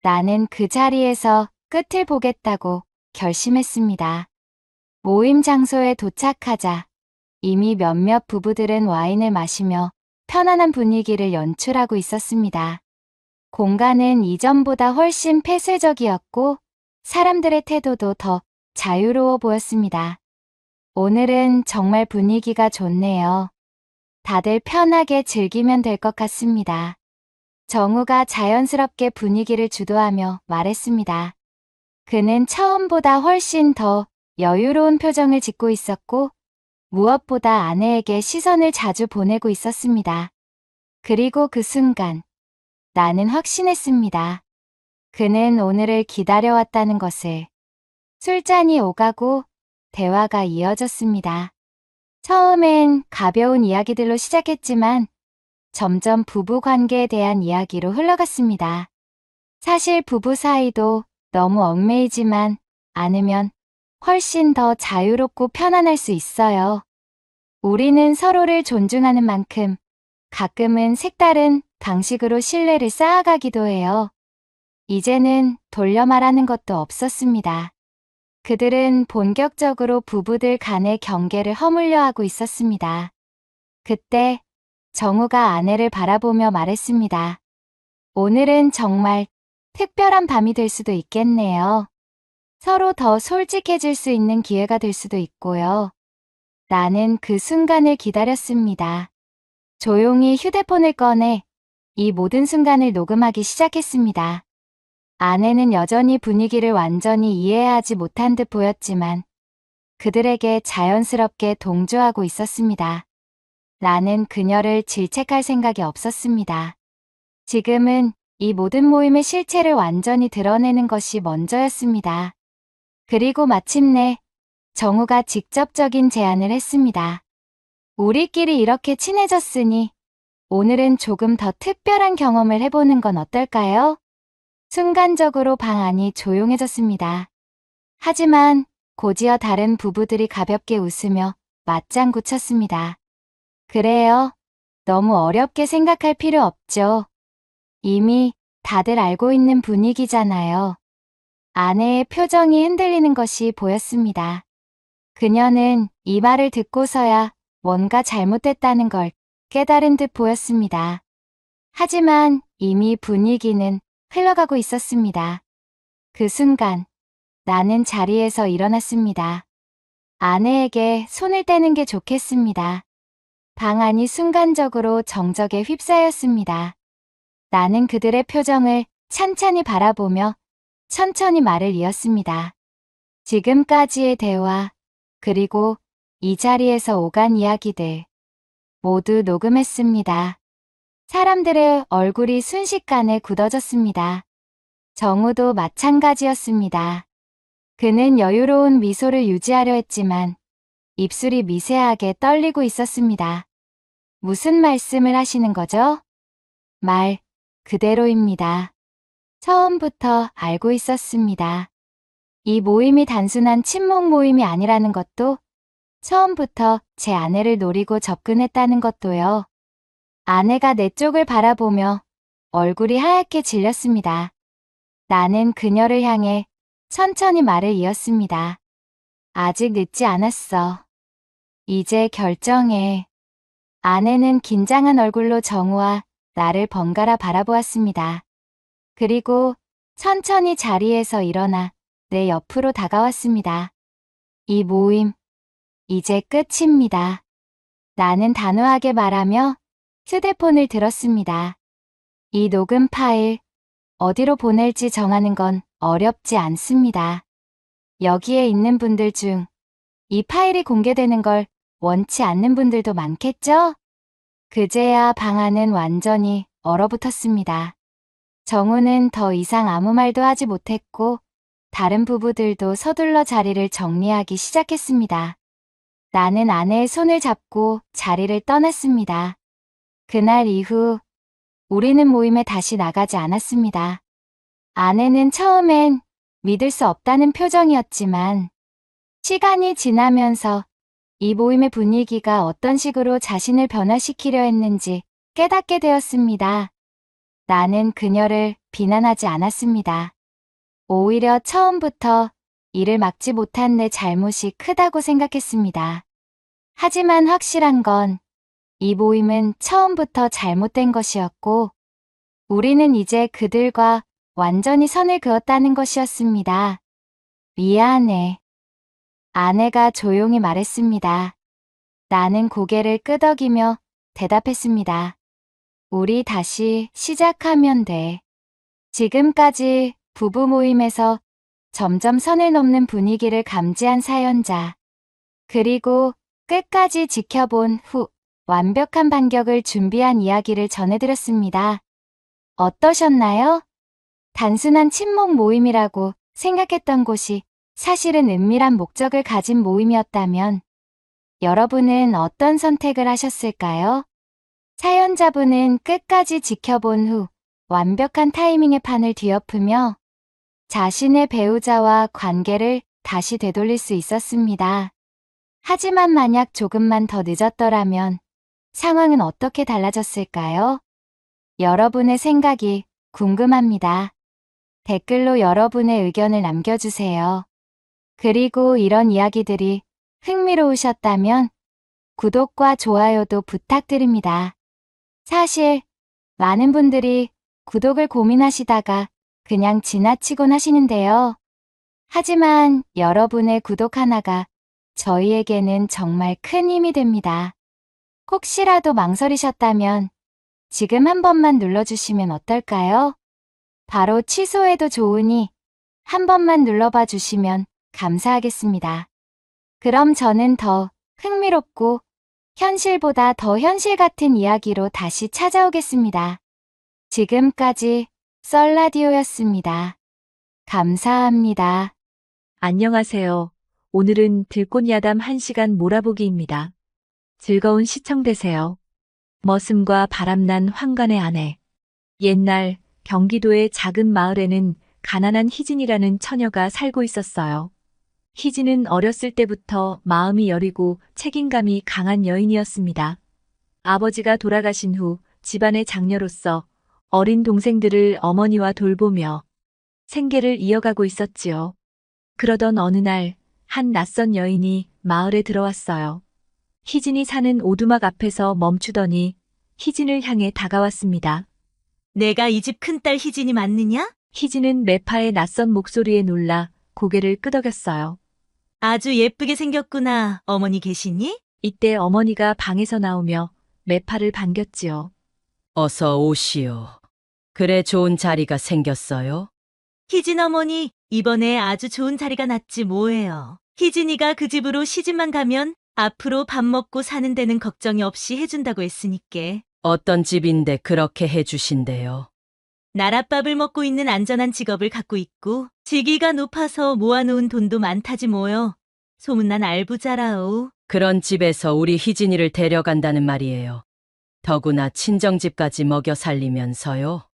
[SPEAKER 2] 나는 그 자리에서 끝을 보겠다고 결심했습니다. 모임 장소에 도착하자 이미 몇몇 부부들은 와인을 마시며 편안한 분위기를 연출하고 있었습니다. 공간은 이전보다 훨씬 폐쇄적이었고 사람들의 태도도 더 자유로워 보였습니다. 오늘은 정말 분위기가 좋네요. 다들 편하게 즐기면 될 것 같습니다. 정우가 자연스럽게 분위기를 주도하며 말했습니다. 그는 처음보다 훨씬 더 여유로운 표정을 짓고 있었고 무엇보다 아내에게 시선을 자주 보내고 있었습니다. 그리고 그 순간 나는 확신했습니다. 그는 오늘을 기다려왔다는 것을. 술잔이 오가고 대화가 이어졌습니다. 처음엔 가벼운 이야기들로 시작했지만 점점 부부 관계에 대한 이야기로 흘러갔습니다. 사실 부부 사이도 너무 얽매이지만 않으면 훨씬 더 자유롭고 편안할 수 있어요. 우리는 서로를 존중하는 만큼 가끔은 색다른 방식으로 신뢰를 쌓아가기도 해요. 이제는 돌려 말하는 것도 없었습니다. 그들은 본격적으로 부부들 간의 경계를 허물려 하고 있었습니다. 그때 정우가 아내를 바라보며 말했습니다. 오늘은 정말 특별한 밤이 될 수도 있겠네요. 서로 더 솔직해질 수 있는 기회가 될 수도 있고요. 나는 그 순간을 기다렸습니다. 조용히 휴대폰을 꺼내 이 모든 순간을 녹음하기 시작했습니다. 아내는 여전히 분위기를 완전히 이해하지 못한 듯 보였지만 그들에게 자연스럽게 동조하고 있었습니다. 나는 그녀를 질책할 생각이 없었습니다. 지금은 이 모든 모임의 실체를 완전히 드러내는 것이 먼저였습니다. 그리고 마침내 정우가 직접적인 제안을 했습니다. 우리끼리 이렇게 친해졌으니 오늘은 조금 더 특별한 경험을 해보는 건 어떨까요? 순간적으로 방 안이 조용해졌습니다. 하지만 곧이어 다른 부부들이 가볍게 웃으며 맞장구 쳤습니다. 그래요. 너무 어렵게 생각할 필요 없죠. 이미 다들 알고 있는 분위기잖아요. 아내의 표정이 흔들리는 것이 보였습니다. 그녀는 이 말을 듣고서야 뭔가 잘못됐다는 걸 깨달은 듯 보였습니다. 하지만 이미 분위기는 흘러가고 있었습니다. 그 순간 나는 자리에서 일어났습니다. 아내에게 손을 떼는 게 좋겠습니다. 방 안이 순간적으로 정적에 휩싸였습니다. 나는 그들의 표정을 찬찬히 바라보며 천천히 말을 이었습니다. 지금까지의 대화, 그리고 이 자리에서 오간 이야기들 모두 녹음했습니다. 사람들의 얼굴이 순식간에 굳어졌습니다. 정우도 마찬가지였습니다. 그는 여유로운 미소를 유지하려 했지만 입술이 미세하게 떨리고 있었습니다. 무슨 말씀을 하시는 거죠? 말 그대로입니다. 처음부터 알고 있었습니다. 이 모임이 단순한 친목 모임이 아니라는 것도, 처음부터 제 아내를 노리고 접근했다는 것도요. 아내가 내 쪽을 바라보며 얼굴이 하얗게 질렸습니다. 나는 그녀를 향해 천천히 말을 이었습니다. 아직 늦지 않았어. 이제 결정해. 아내는 긴장한 얼굴로 정우와 나를 번갈아 바라보았습니다. 그리고 천천히 자리에서 일어나 내 옆으로 다가왔습니다. 이 모임, 이제 끝입니다. 나는 단호하게 말하며 휴대폰을 들었습니다. 이 녹음 파일, 어디로 보낼지 정하는 건 어렵지 않습니다. 여기에 있는 분들 중 이 파일이 공개되는 걸 원치 않는 분들도 많겠죠? 그제야 방 안은 완전히 얼어붙었습니다. 정우는 더 이상 아무 말도 하지 못했고, 다른 부부들도 서둘러 자리를 정리하기 시작했습니다. 나는 아내의 손을 잡고 자리를 떠났습니다. 그날 이후 우리는 모임에 다시 나가지 않았습니다. 아내는 처음엔 믿을 수 없다는 표정이었지만 시간이 지나면서 이 모임의 분위기가 어떤 식으로 자신을 변화시키려 했는지 깨닫게 되었습니다. 나는 그녀를 비난하지 않았습니다. 오히려 처음부터 이를 막지 못한 내 잘못이 크다고 생각했습니다. 하지만 확실한 건 이 모임은 처음부터 잘못된 것이었고, 우리는 이제 그들과 완전히 선을 그었다는 것이었습니다. 미안해. 아내가 조용히 말했습니다. 나는 고개를 끄덕이며 대답했습니다. 우리 다시 시작하면 돼. 지금까지 부부 모임에서 점점 선을 넘는 분위기를 감지한 사연자, 그리고 끝까지 지켜본 후 완벽한 반격을 준비한 이야기를 전해드렸습니다. 어떠셨나요? 단순한 친목 모임이라고 생각했던 곳이 사실은 은밀한 목적을 가진 모임이었다면 여러분은 어떤 선택을 하셨을까요? 사연자분은 끝까지 지켜본 후 완벽한 타이밍의 판을 뒤엎으며 자신의 배우자와 관계를 다시 되돌릴 수 있었습니다. 하지만 만약 조금만 더 늦었더라면 상황은 어떻게 달라졌을까요? 여러분의 생각이 궁금합니다. 댓글로 여러분의 의견을 남겨주세요. 그리고 이런 이야기들이 흥미로우셨다면 구독과 좋아요도 부탁드립니다. 사실 많은 분들이 구독을 고민하시다가 그냥 지나치곤 하시는데요. 하지만 여러분의 구독 하나가 저희에게는 정말 큰 힘이 됩니다. 혹시라도 망설이셨다면 지금 한 번만 눌러주시면 어떨까요? 바로 취소해도 좋으니 한 번만 눌러봐 주시면 감사하겠습니다. 그럼 저는 더 흥미롭고 현실보다 더 현실 같은 이야기로 다시 찾아오겠습니다. 지금까지 썰라디오였습니다. 감사합니다.
[SPEAKER 3] 안녕하세요. 오늘은 들꽃야담 1시간 몰아보기입니다. 즐거운 시청 되세요. 머슴과 바람난 황간의 아내. 옛날 경기도의 작은 마을에는 가난한 희진이라는 처녀가 살고 있었어요. 희진은 어렸을 때부터 마음이 여리고 책임감이 강한 여인이었습니다. 아버지가 돌아가신 후 집안의 장녀로서 어린 동생들을 어머니와 돌보며 생계를 이어가고 있었지요. 그러던 어느 날 한 낯선 여인이 마을에 들어왔어요. 희진이 사는 오두막 앞에서 멈추더니 희진을 향해 다가왔습니다.
[SPEAKER 4] 내가 이 집 큰딸 희진이 맞느냐?
[SPEAKER 3] 희진은 매파의 낯선 목소리에 놀라 고개를 끄덕였어요.
[SPEAKER 4] 아주 예쁘게 생겼구나. 어머니 계시니?
[SPEAKER 3] 이때 어머니가 방에서 나오며 매파를 반겼지요.
[SPEAKER 5] 어서 오시오. 그래 좋은 자리가 생겼어요.
[SPEAKER 4] 희진 어머니, 이번에 아주 좋은 자리가 났지 뭐예요. 희진이가 그 집으로 시집만 가면 앞으로 밥 먹고 사는 데는 걱정이 없이 해준다고 했으니께.
[SPEAKER 5] 어떤 집인데 그렇게 해주신대요.
[SPEAKER 4] 나랏밥을 먹고 있는 안전한 직업을 갖고 있고 직위가 높아서 모아놓은 돈도 많다지 뭐요. 소문난 알부자라오.
[SPEAKER 5] 그런 집에서 우리 희진이를 데려간다는 말이에요. 더구나 친정집까지 먹여 살리면서요.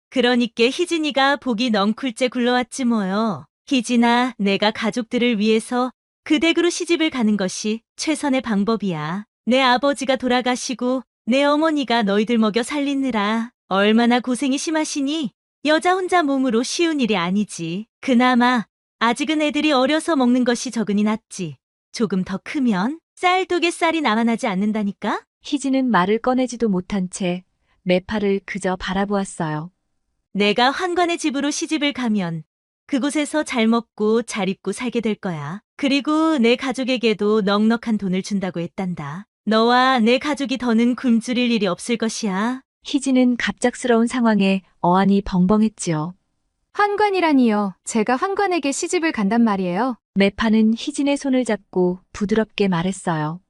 [SPEAKER 4] 그러니께 희진이가 복이 넝쿨째 굴러왔지 뭐요. 희진아, 내가 가족들을 위해서 그 댁으로 시집을 가는 것이 최선의 방법이야. 내 아버지가 돌아가시고 내 어머니가 너희들 먹여 살리느라 얼마나 고생이 심하시니 여자 혼자 몸으로 쉬운 일이 아니지. 그나마 아직은 애들이 어려서 먹는 것이 적으니 낫지. 조금 더 크면 쌀독에 쌀이 남아나지 않는다니까?
[SPEAKER 3] 희진은 말을 꺼내지도 못한 채 매파를 그저 바라보았어요.
[SPEAKER 4] 내가 환관의 집으로 시집을 가면 그곳에서 잘 먹고 잘 입고 살게 될 거야. 그리고 내 가족에게도 넉넉한 돈을 준다고 했단다. 너와 내 가족이 더는 굶주릴 일이 없을 것이야.
[SPEAKER 3] 희진은 갑작스러운 상황에 어안이 벙벙했지요.
[SPEAKER 2] 환관이라니요. 제가 환관에게 시집을 간단 말이에요.
[SPEAKER 3] 매파는 희진의 손을 잡고 부드럽게 말했어요.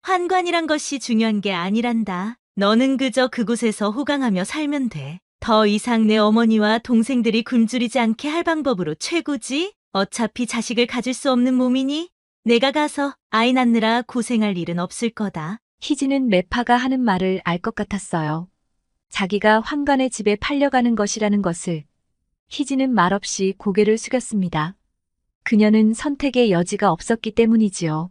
[SPEAKER 4] 환관이란 것이 중요한 게 아니란다. 너는 그저 그곳에서 호강하며 살면 돼. 더 이상 내 어머니와 동생들이 굶주리지 않게 할 방법으로 최고지. 어차피 자식을 가질 수 없는 몸이니 내가 가서 아이 낳느라 고생할 일은 없을 거다.
[SPEAKER 3] 희진은 매파가 하는 말을 알 것 같았어요. 자기가 환관의 집에 팔려가는 것이라는 것을. 희진은 말없이 고개를 숙였습니다. 그녀는 선택의 여지가 없었기 때문이지요.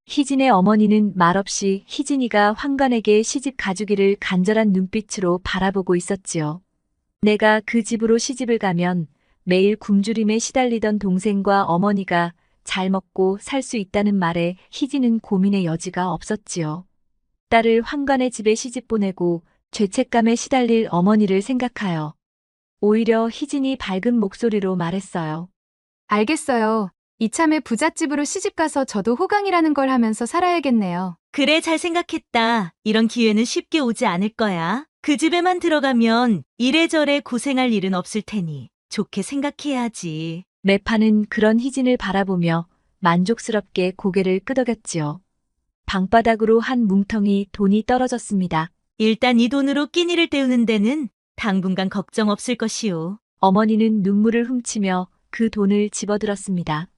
[SPEAKER 3] 희진의 어머니는 말없이 희진이가 환관에게 시집 가주기를 간절한 눈빛으로 바라보고 있었지요. 내가 그 집으로 시집을 가면 매일 굶주림에 시달리던 동생과 어머니가 잘 먹고 살 수 있다는 말에 희진은 고민의 여지가 없었지요. 딸을 환관의 집에 시집 보내고 죄책감에 시달릴 어머니를 생각하여 오히려 희진이 밝은 목소리로 말했어요.
[SPEAKER 2] 알겠어요. 이참에 부잣집으로 시집가서 저도 호강이라는 걸 하면서 살아야겠네요.
[SPEAKER 4] 그래, 잘 생각했다. 이런 기회는 쉽게 오지 않을 거야. 그 집에만 들어가면 이래저래 고생할 일은 없을 테니 좋게 생각해야지.
[SPEAKER 3] 매파는 그런 희진을 바라보며 만족스럽게 고개를 끄덕였지요. 방바닥으로 한 뭉텅이 돈이 떨어졌습니다.
[SPEAKER 4] 일단 이 돈으로 끼니를 때우는 데는 당분간 걱정 없을 것이오.
[SPEAKER 3] 어머니는 눈물을 훔치며 그 돈을 집어들었습니다.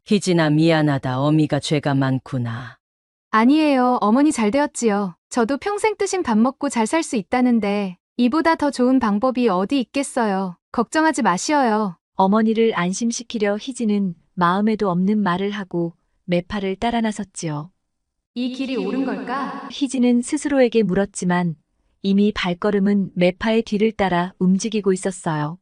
[SPEAKER 5] 희진아 미안하다. 어미가 죄가 많구나.
[SPEAKER 2] 아니에요. 어머니 잘 되었지요. 저도 평생 뜨신 밥 먹고 잘 살 수 있다는데 이보다 더 좋은 방법이 어디 있겠어요. 걱정하지 마시어요.
[SPEAKER 3] 어머니를 안심시키려 희진은 마음에도 없는 말을 하고 매파를 따라 나섰지요.
[SPEAKER 2] 이 길이 옳은 걸까?
[SPEAKER 3] 희진은 스스로에게 물었지만 이미 발걸음은 매파의 뒤를 따라 움직이고 있었어요.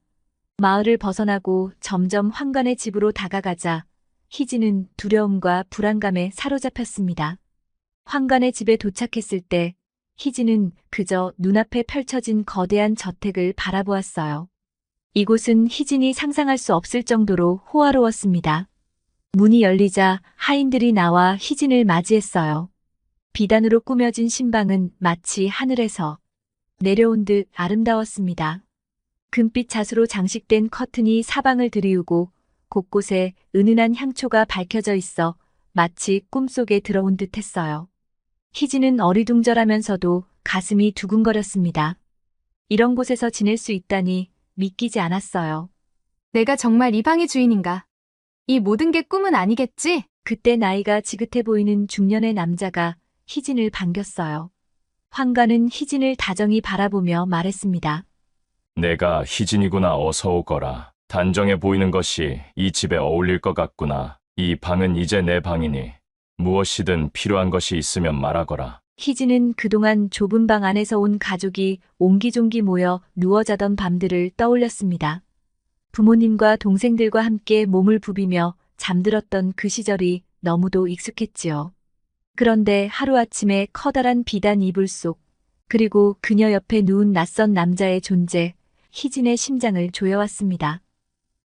[SPEAKER 3] 마을을 벗어나고 점점 환관의 집으로 다가가자 희진은 두려움과 불안감에 사로잡혔습니다. 환관의 집에 도착했을 때 희진은 그저 눈앞에 펼쳐진 거대한 저택을 바라보았어요. 이곳은 희진이 상상할 수 없을 정도로 호화로웠습니다. 문이 열리자 하인들이 나와 희진을 맞이했어요. 비단으로 꾸며진 신방은 마치 하늘에서 내려온 듯 아름다웠습니다. 금빛 자수로 장식된 커튼이 사방을 들이우고 곳곳에 은은한 향초가 밝혀져 있어 마치 꿈속에 들어온 듯 했어요. 희진은 어리둥절하면서도 가슴이 두근거렸습니다. 이런 곳에서 지낼 수 있다니 믿기지 않았어요.
[SPEAKER 2] 내가 정말 이 방의 주인인가? 이 모든 게 꿈은 아니겠지?
[SPEAKER 3] 그때 나이가 지긋해 보이는 중년의 남자가 희진을 반겼어요. 환관은 희진을 다정히 바라보며 말했습니다.
[SPEAKER 6] 내가 희진이구나. 어서 오거라. 단정해 보이는 것이 이 집에 어울릴 것 같구나. 이 방은 이제 내 방이니 무엇이든 필요한 것이 있으면 말하거라.
[SPEAKER 3] 희진은 그동안 좁은 방 안에서 온 가족이 옹기종기 모여 누워 자던 밤들을 떠올렸습니다. 부모님과 동생들과 함께 몸을 부비며 잠들었던 그 시절이 너무도 익숙했지요. 그런데 하루아침에 커다란 비단 이불 속, 그리고 그녀 옆에 누운 낯선 남자의 존재, 희진의 심장을 조여왔습니다.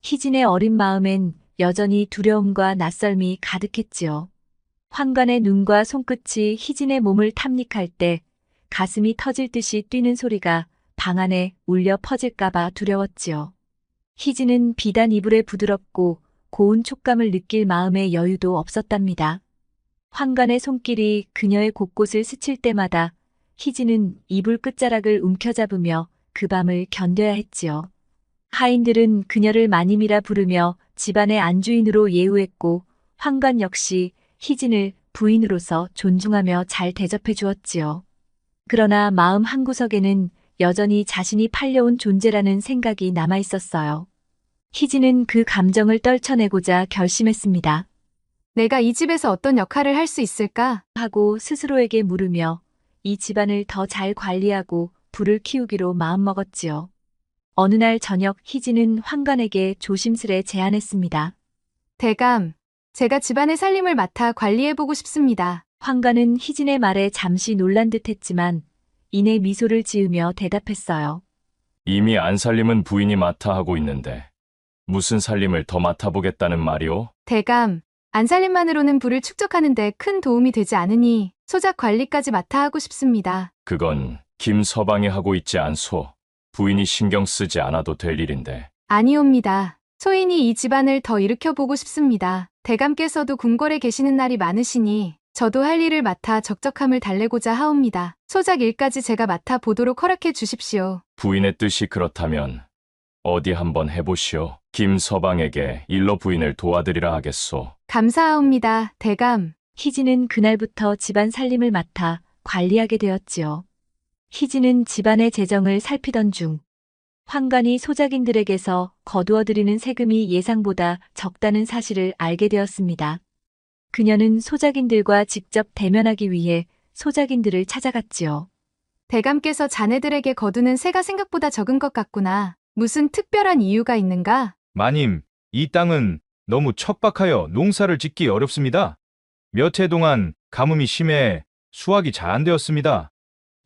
[SPEAKER 3] 희진의 어린 마음엔 여전히 두려움과 낯설미 가득했지요. 환관의 눈과 손끝이 희진의 몸을 탐닉할 때 가슴이 터질 듯이 뛰는 소리가 방 안에 울려 퍼질까봐 두려웠지요. 희진은 비단 이불의 부드럽고 고운 촉감을 느낄 마음의 여유도 없었답니다. 환관의 손길이 그녀의 곳곳을 스칠 때마다 희진은 이불 끝자락을 움켜잡으며 그 밤을 견뎌야 했지요. 하인들은 그녀를 마님이라 부르며 집안의 안주인으로 예우했고 환관 역시 희진을 부인으로서 존중하며 잘 대접해 주었지요. 그러나 마음 한구석에는 여전히 자신이 팔려온 존재라는 생각이 남아 있었어요. 희진은 그 감정을 떨쳐내고자 결심했습니다.
[SPEAKER 2] 내가 이 집에서 어떤 역할을 할 수 있을까?
[SPEAKER 3] 하고 스스로에게 물으며 이 집안을 더 잘 관리하고 부를 키우기로 마음먹었지요. 어느 날 저녁 희진은 환관에게 조심스레 제안했습니다.
[SPEAKER 2] 대감, 제가 집안의 살림을 맡아 관리해보고 싶습니다.
[SPEAKER 3] 환관은 희진의 말에 잠시 놀란 듯 했지만 이내 미소를 지으며 대답했어요.
[SPEAKER 6] 이미 안 살림은 부인이 맡아 하고 있는데 무슨 살림을 더 맡아보겠다는 말이오?
[SPEAKER 2] 대감, 안살림만으로는 부를 축적하는 데 큰 도움이 되지 않으니 소작 관리까지 맡아 하고 싶습니다.
[SPEAKER 6] 그건 김서방이 하고 있지 않소. 부인이 신경 쓰지 않아도 될 일인데.
[SPEAKER 2] 아니옵니다. 소인이 이 집안을 더 일으켜보고 싶습니다. 대감께서도 궁궐에 계시는 날이 많으시니 저도 할 일을 맡아 적적함을 달래고자 하옵니다. 소작 일까지 제가 맡아보도록 허락해 주십시오.
[SPEAKER 6] 부인의 뜻이 그렇다면 어디 한번 해보시오. 김서방에게 일러 부인을 도와드리라 하겠소.
[SPEAKER 2] 감사하옵니다, 대감.
[SPEAKER 3] 희진은 그날부터 집안 살림을 맡아 관리하게 되었지요. 희진은 집안의 재정을 살피던 중 환관이 소작인들에게서 거두어들이는 세금이 예상보다 적다는 사실을 알게 되었습니다. 그녀는 소작인들과 직접 대면하기 위해 소작인들을 찾아갔지요.
[SPEAKER 2] 대감께서 자네들에게 거두는 세가 생각보다 적은 것 같구나. 무슨 특별한 이유가 있는가?
[SPEAKER 7] 마님, 이 땅은 너무 척박하여 농사를 짓기 어렵습니다. 몇 해 동안 가뭄이 심해 수확이 잘 안 되었습니다.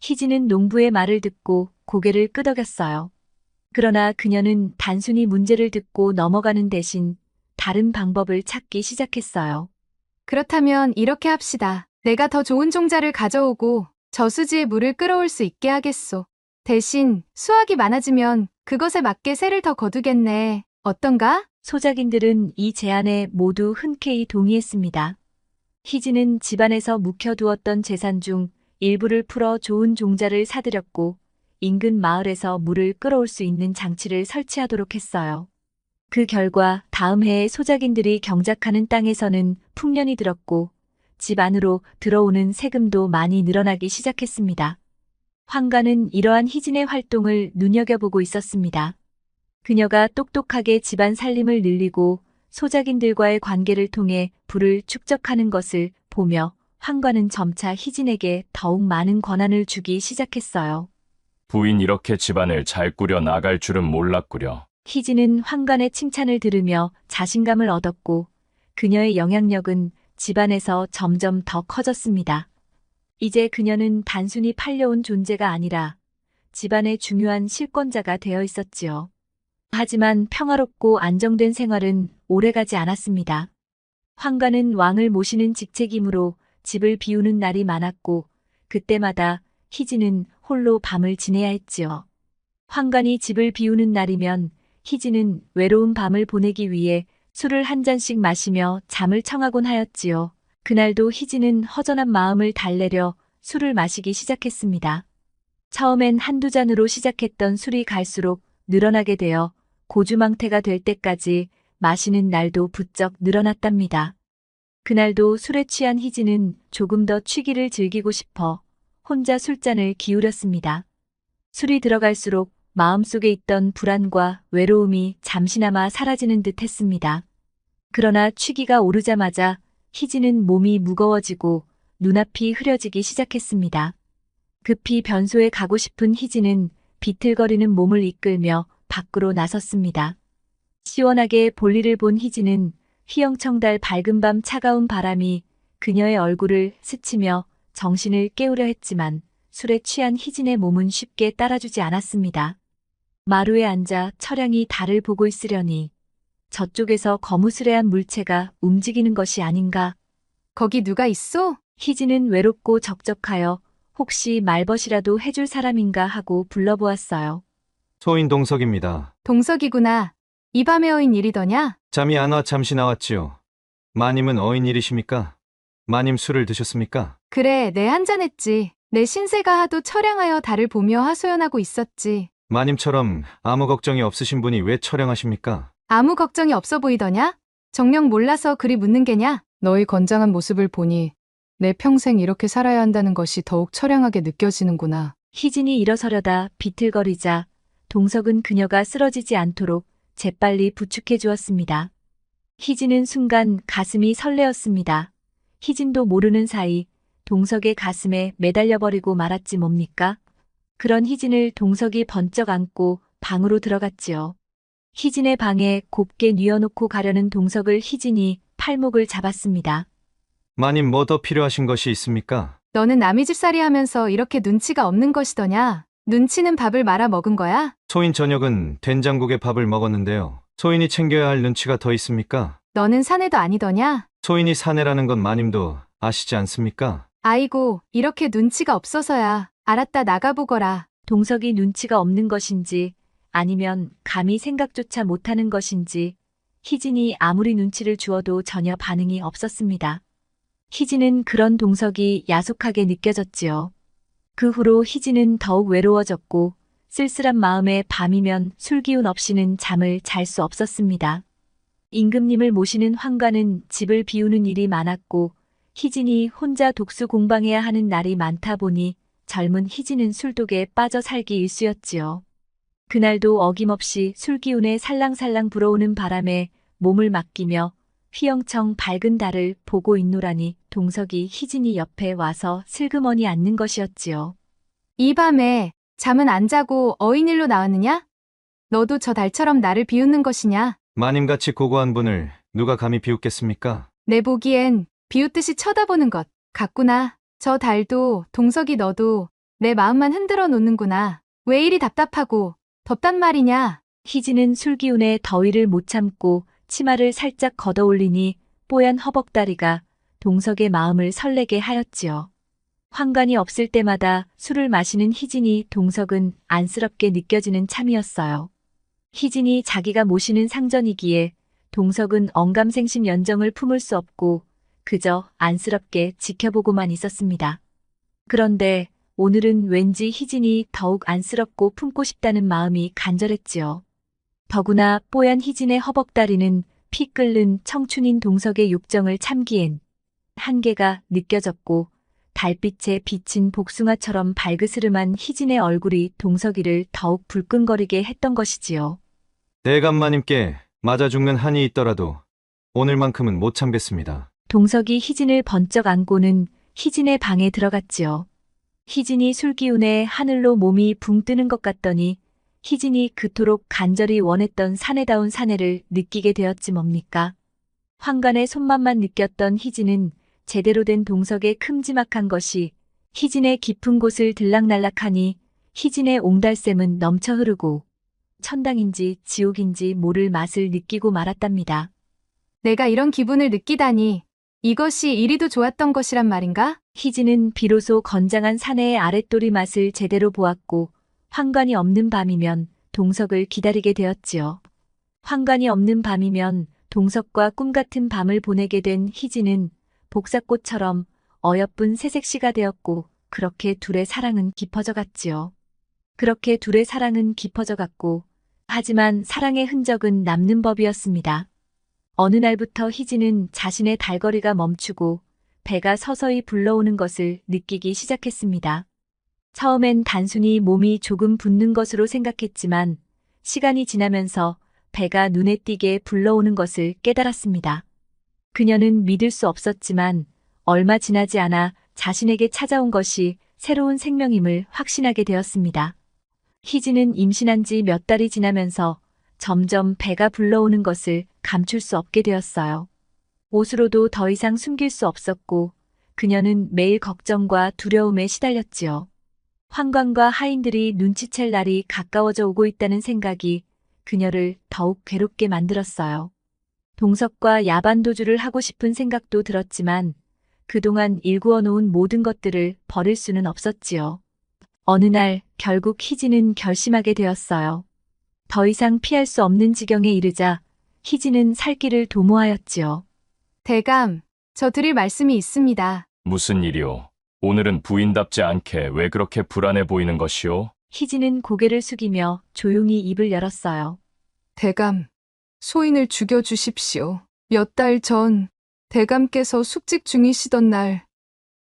[SPEAKER 3] 희진은 농부의 말을 듣고 고개를 끄덕였어요. 그러나 그녀는 단순히 문제를 듣고 넘어가는 대신 다른 방법을 찾기 시작했어요.
[SPEAKER 2] 그렇다면 이렇게 합시다. 내가 더 좋은 종자를 가져오고 저수지에 물을 끌어올 수 있게 하겠소. 대신 수확이 많아지면 그것에 맞게 세를 더 거두겠네. 어떤가?
[SPEAKER 3] 소작인들은 이 제안에 모두 흔쾌히 동의했습니다. 희진은 집안에서 묵혀두었던 재산 중 일부를 풀어 좋은 종자를 사들였고 인근 마을에서 물을 끌어올 수 있는 장치를 설치하도록 했어요. 그 결과 다음 해에 소작인들이 경작하는 땅에서는 풍년이 들었고 집 안으로 들어오는 세금도 많이 늘어나기 시작했습니다. 환관은 이러한 희진의 활동을 눈여겨보고 있었습니다. 그녀가 똑똑하게 집안 살림을 늘리고 소작인들과의 관계를 통해 부를 축적하는 것을 보며 환관은 점차 희진에게 더욱 많은 권한을 주기 시작했어요.
[SPEAKER 6] 부인 이렇게 집안을 잘 꾸려 나갈 줄은 몰랐구려.
[SPEAKER 3] 희진은 환관의 칭찬을 들으며 자신감을 얻었고 그녀의 영향력은 집안에서 점점 더 커졌습니다. 이제 그녀는 단순히 팔려온 존재가 아니라 집안의 중요한 실권자가 되어 있었지요. 하지만 평화롭고 안정된 생활은 오래가지 않았습니다. 환관은 왕을 모시는 직책이므로 집을 비우는 날이 많았고 그때마다 희진은 홀로 밤을 지내야 했지요. 환관이 집을 비우는 날이면 희진은 외로운 밤을 보내기 위해 술을 한 잔씩 마시며 잠을 청하곤 하였지요. 그날도 희진은 허전한 마음을 달래려 술을 마시기 시작했습니다. 처음엔 한두 잔으로 시작했던 술이 갈수록 늘어나게 되어 고주망태가 될 때까지 마시는 날도 부쩍 늘어났답니다. 그날도 술에 취한 희진은 조금 더 취기를 즐기고 싶어 혼자 술잔을 기울였습니다. 술이 들어갈수록 마음속에 있던 불안과 외로움이 잠시나마 사라지는 듯 했습니다. 그러나 취기가 오르자마자 희진은 몸이 무거워지고 눈앞이 흐려지기 시작했습니다. 급히 변소에 가고 싶은 희진은 비틀거리는 몸을 이끌며 밖으로 나섰습니다. 시원하게 볼일을 본 희진은 휘영청달 밝은 밤 차가운 바람이 그녀의 얼굴을 스치며 정신을 깨우려 했지만 술에 취한 희진의 몸은 쉽게 따라주지 않았습니다. 마루에 앉아 처량히 달을 보고 있으려니 저쪽에서 거무스레한 물체가 움직이는 것이 아닌가.
[SPEAKER 2] 거기 누가 있어?
[SPEAKER 3] 희진은 외롭고 적적하여 혹시 말벗이라도 해줄 사람인가 하고 불러보았어요.
[SPEAKER 7] 소인 동석입니다.
[SPEAKER 2] 동석이구나. 이 밤에 어인 일이더냐?
[SPEAKER 7] 잠이 안 와 잠시 나왔지요. 마님은 어인 일이십니까? 마님 술을 드셨습니까?
[SPEAKER 2] 그래, 내 한잔했지. 내 신세가 하도 처량하여 달을 보며 하소연하고 있었지.
[SPEAKER 7] 마님처럼 아무 걱정이 없으신 분이 왜 처량하십니까?
[SPEAKER 2] 아무 걱정이 없어 보이더냐? 정녕 몰라서 그리 묻는 게냐? 너의 건장한 모습을 보니 내 평생 이렇게 살아야 한다는 것이 더욱 처량하게 느껴지는구나.
[SPEAKER 3] 희진이 일어서려다 비틀거리자 동석은 그녀가 쓰러지지 않도록 재빨리 부축해 주었습니다. 희진은 순간 가슴이 설레었습니다. 희진도 모르는 사이 동석의 가슴에 매달려버리고 말았지 뭡니까? 그런 희진을 동석이 번쩍 안고 방으로 들어갔지요. 희진의 방에 곱게 뉘어놓고 가려는 동석을 희진이 팔목을 잡았습니다.
[SPEAKER 7] 마님 뭐 더 필요하신 것이 있습니까?
[SPEAKER 2] 너는 남의 집살이 하면서 이렇게 눈치가 없는 것이더냐? 눈치는 밥을 말아 먹은 거야?
[SPEAKER 7] 소인 저녁은 된장국에 밥을 먹었는데요. 소인이 챙겨야 할 눈치가 더 있습니까?
[SPEAKER 2] 너는 사내도 아니더냐?
[SPEAKER 7] 소인이 사내라는 건 마님도 아시지 않습니까?
[SPEAKER 2] 아이고, 이렇게 눈치가 없어서야. 알았다, 나가보거라.
[SPEAKER 3] 동석이 눈치가 없는 것인지 아니면 감히 생각조차 못하는 것인지 희진이 아무리 눈치를 주어도 전혀 반응이 없었습니다. 희진은 그런 동석이 야속하게 느껴졌지요. 그 후로 희진은 더욱 외로워졌고 쓸쓸한 마음에 밤이면 술기운 없이는 잠을 잘 수 없었습니다. 임금님을 모시는 환관은 집을 비우는 일이 많았고 희진이 혼자 독수 공방해야 하는 날이 많다 보니 젊은 희진은 술독에 빠져 살기 일쑤였지요. 그날도 어김없이 술기운에 살랑살랑 불어오는 바람에 몸을 맡기며 휘영청 밝은 달을 보고 있노라니 동석이 희진이 옆에 와서 슬그머니 앉는 것이었지요.
[SPEAKER 2] 이 밤에 잠은 안 자고 어인일로 나왔느냐? 너도 저 달처럼 나를 비웃는 것이냐?
[SPEAKER 7] 마님같이 고고한 분을 누가 감히 비웃겠습니까?
[SPEAKER 2] 내 보기엔 비웃듯이 쳐다보는 것 같구나. 저 달도 동석이 너도 내 마음만 흔들어 놓는구나. 왜 이리 답답하고 덥단 말이냐?
[SPEAKER 3] 희진은 술기운에 더위를 못 참고 치마를 살짝 걷어올리니 뽀얀 허벅다리가 동석의 마음을 설레게 하였지요. 환관이 없을 때마다 술을 마시는 희진이 동석은 안쓰럽게 느껴지는 참이었어요. 희진이 자기가 모시는 상전이기에 동석은 언감생심 연정을 품을 수 없고 그저 안쓰럽게 지켜보고만 있었습니다. 그런데 오늘은 왠지 희진이 더욱 안쓰럽고 품고 싶다는 마음이 간절했지요. 더구나 뽀얀 희진의 허벅다리는 피 끓는 청춘인 동석의 욕정을 참기엔 한계가 느껴졌고 달빛에 비친 복숭아처럼 발그스름한 희진의 얼굴이 동석이를 더욱 불끈거리게 했던 것이지요.
[SPEAKER 7] 대감마님께 맞아 죽는 한이 있더라도 오늘만큼은 못 참겠습니다.
[SPEAKER 3] 동석이 희진을 번쩍 안고는 희진의 방에 들어갔지요. 희진이 술기운에 하늘로 몸이 붕 뜨는 것 같더니 희진이 그토록 간절히 원했던 사내다운 사내를 느끼게 되었지 뭡니까? 환관의 손맛만 느꼈던 희진은 제대로 된 동석의 큼지막한 것이 희진의 깊은 곳을 들락날락하니 희진의 옹달샘은 넘쳐 흐르고 천당인지 지옥인지 모를 맛을 느끼고 말았답니다.
[SPEAKER 2] 내가 이런 기분을 느끼다니 이것이 이리도 좋았던 것이란 말인가?
[SPEAKER 3] 희진은 비로소 건장한 사내의 아랫도리 맛을 제대로 보았고 환관이 없는 밤이면 동석을 기다리게 되었지요. 환관이 없는 밤이면 동석과 꿈같은 밤을 보내게 된 희진은 복사꽃처럼 어여쁜 새색시가 되었고 그렇게 둘의 사랑은 깊어져 갔지요. 그렇게 둘의 사랑은 깊어져 갔고 하지만 사랑의 흔적은 남는 법이었습니다. 어느 날부터 희진은 자신의 달거리가 멈추고 배가 서서히 불러오는 것을 느끼기 시작했습니다. 처음엔 단순히 몸이 조금 붓는 것으로 생각했지만 시간이 지나면서 배가 눈에 띄게 불러오는 것을 깨달았습니다. 그녀는 믿을 수 없었지만 얼마 지나지 않아 자신에게 찾아온 것이 새로운 생명임을 확신하게 되었습니다. 희진은 임신한 지 몇 달이 지나면서 점점 배가 불러오는 것을 감출 수 없게 되었어요. 옷으로도 더 이상 숨길 수 없었고 그녀는 매일 걱정과 두려움에 시달렸지요. 환관과 하인들이 눈치챌 날이 가까워져 오고 있다는 생각이 그녀를 더욱 괴롭게 만들었어요. 동석과 야반도주를 하고 싶은 생각도 들었지만 그동안 일구어 놓은 모든 것들을 버릴 수는 없었지요. 어느 날 결국 희진은 결심하게 되었어요. 더 이상 피할 수 없는 지경에 이르자 희진은 살 길을 도모하였지요.
[SPEAKER 2] 대감, 저 드릴 말씀이 있습니다.
[SPEAKER 6] 무슨 일이오? 오늘은 부인답지 않게 왜 그렇게 불안해 보이는 것이오?
[SPEAKER 3] 희진은 고개를 숙이며 조용히 입을 열었어요.
[SPEAKER 2] 대감, 소인을 죽여주십시오. 몇 달 전 대감께서 숙직 중이시던 날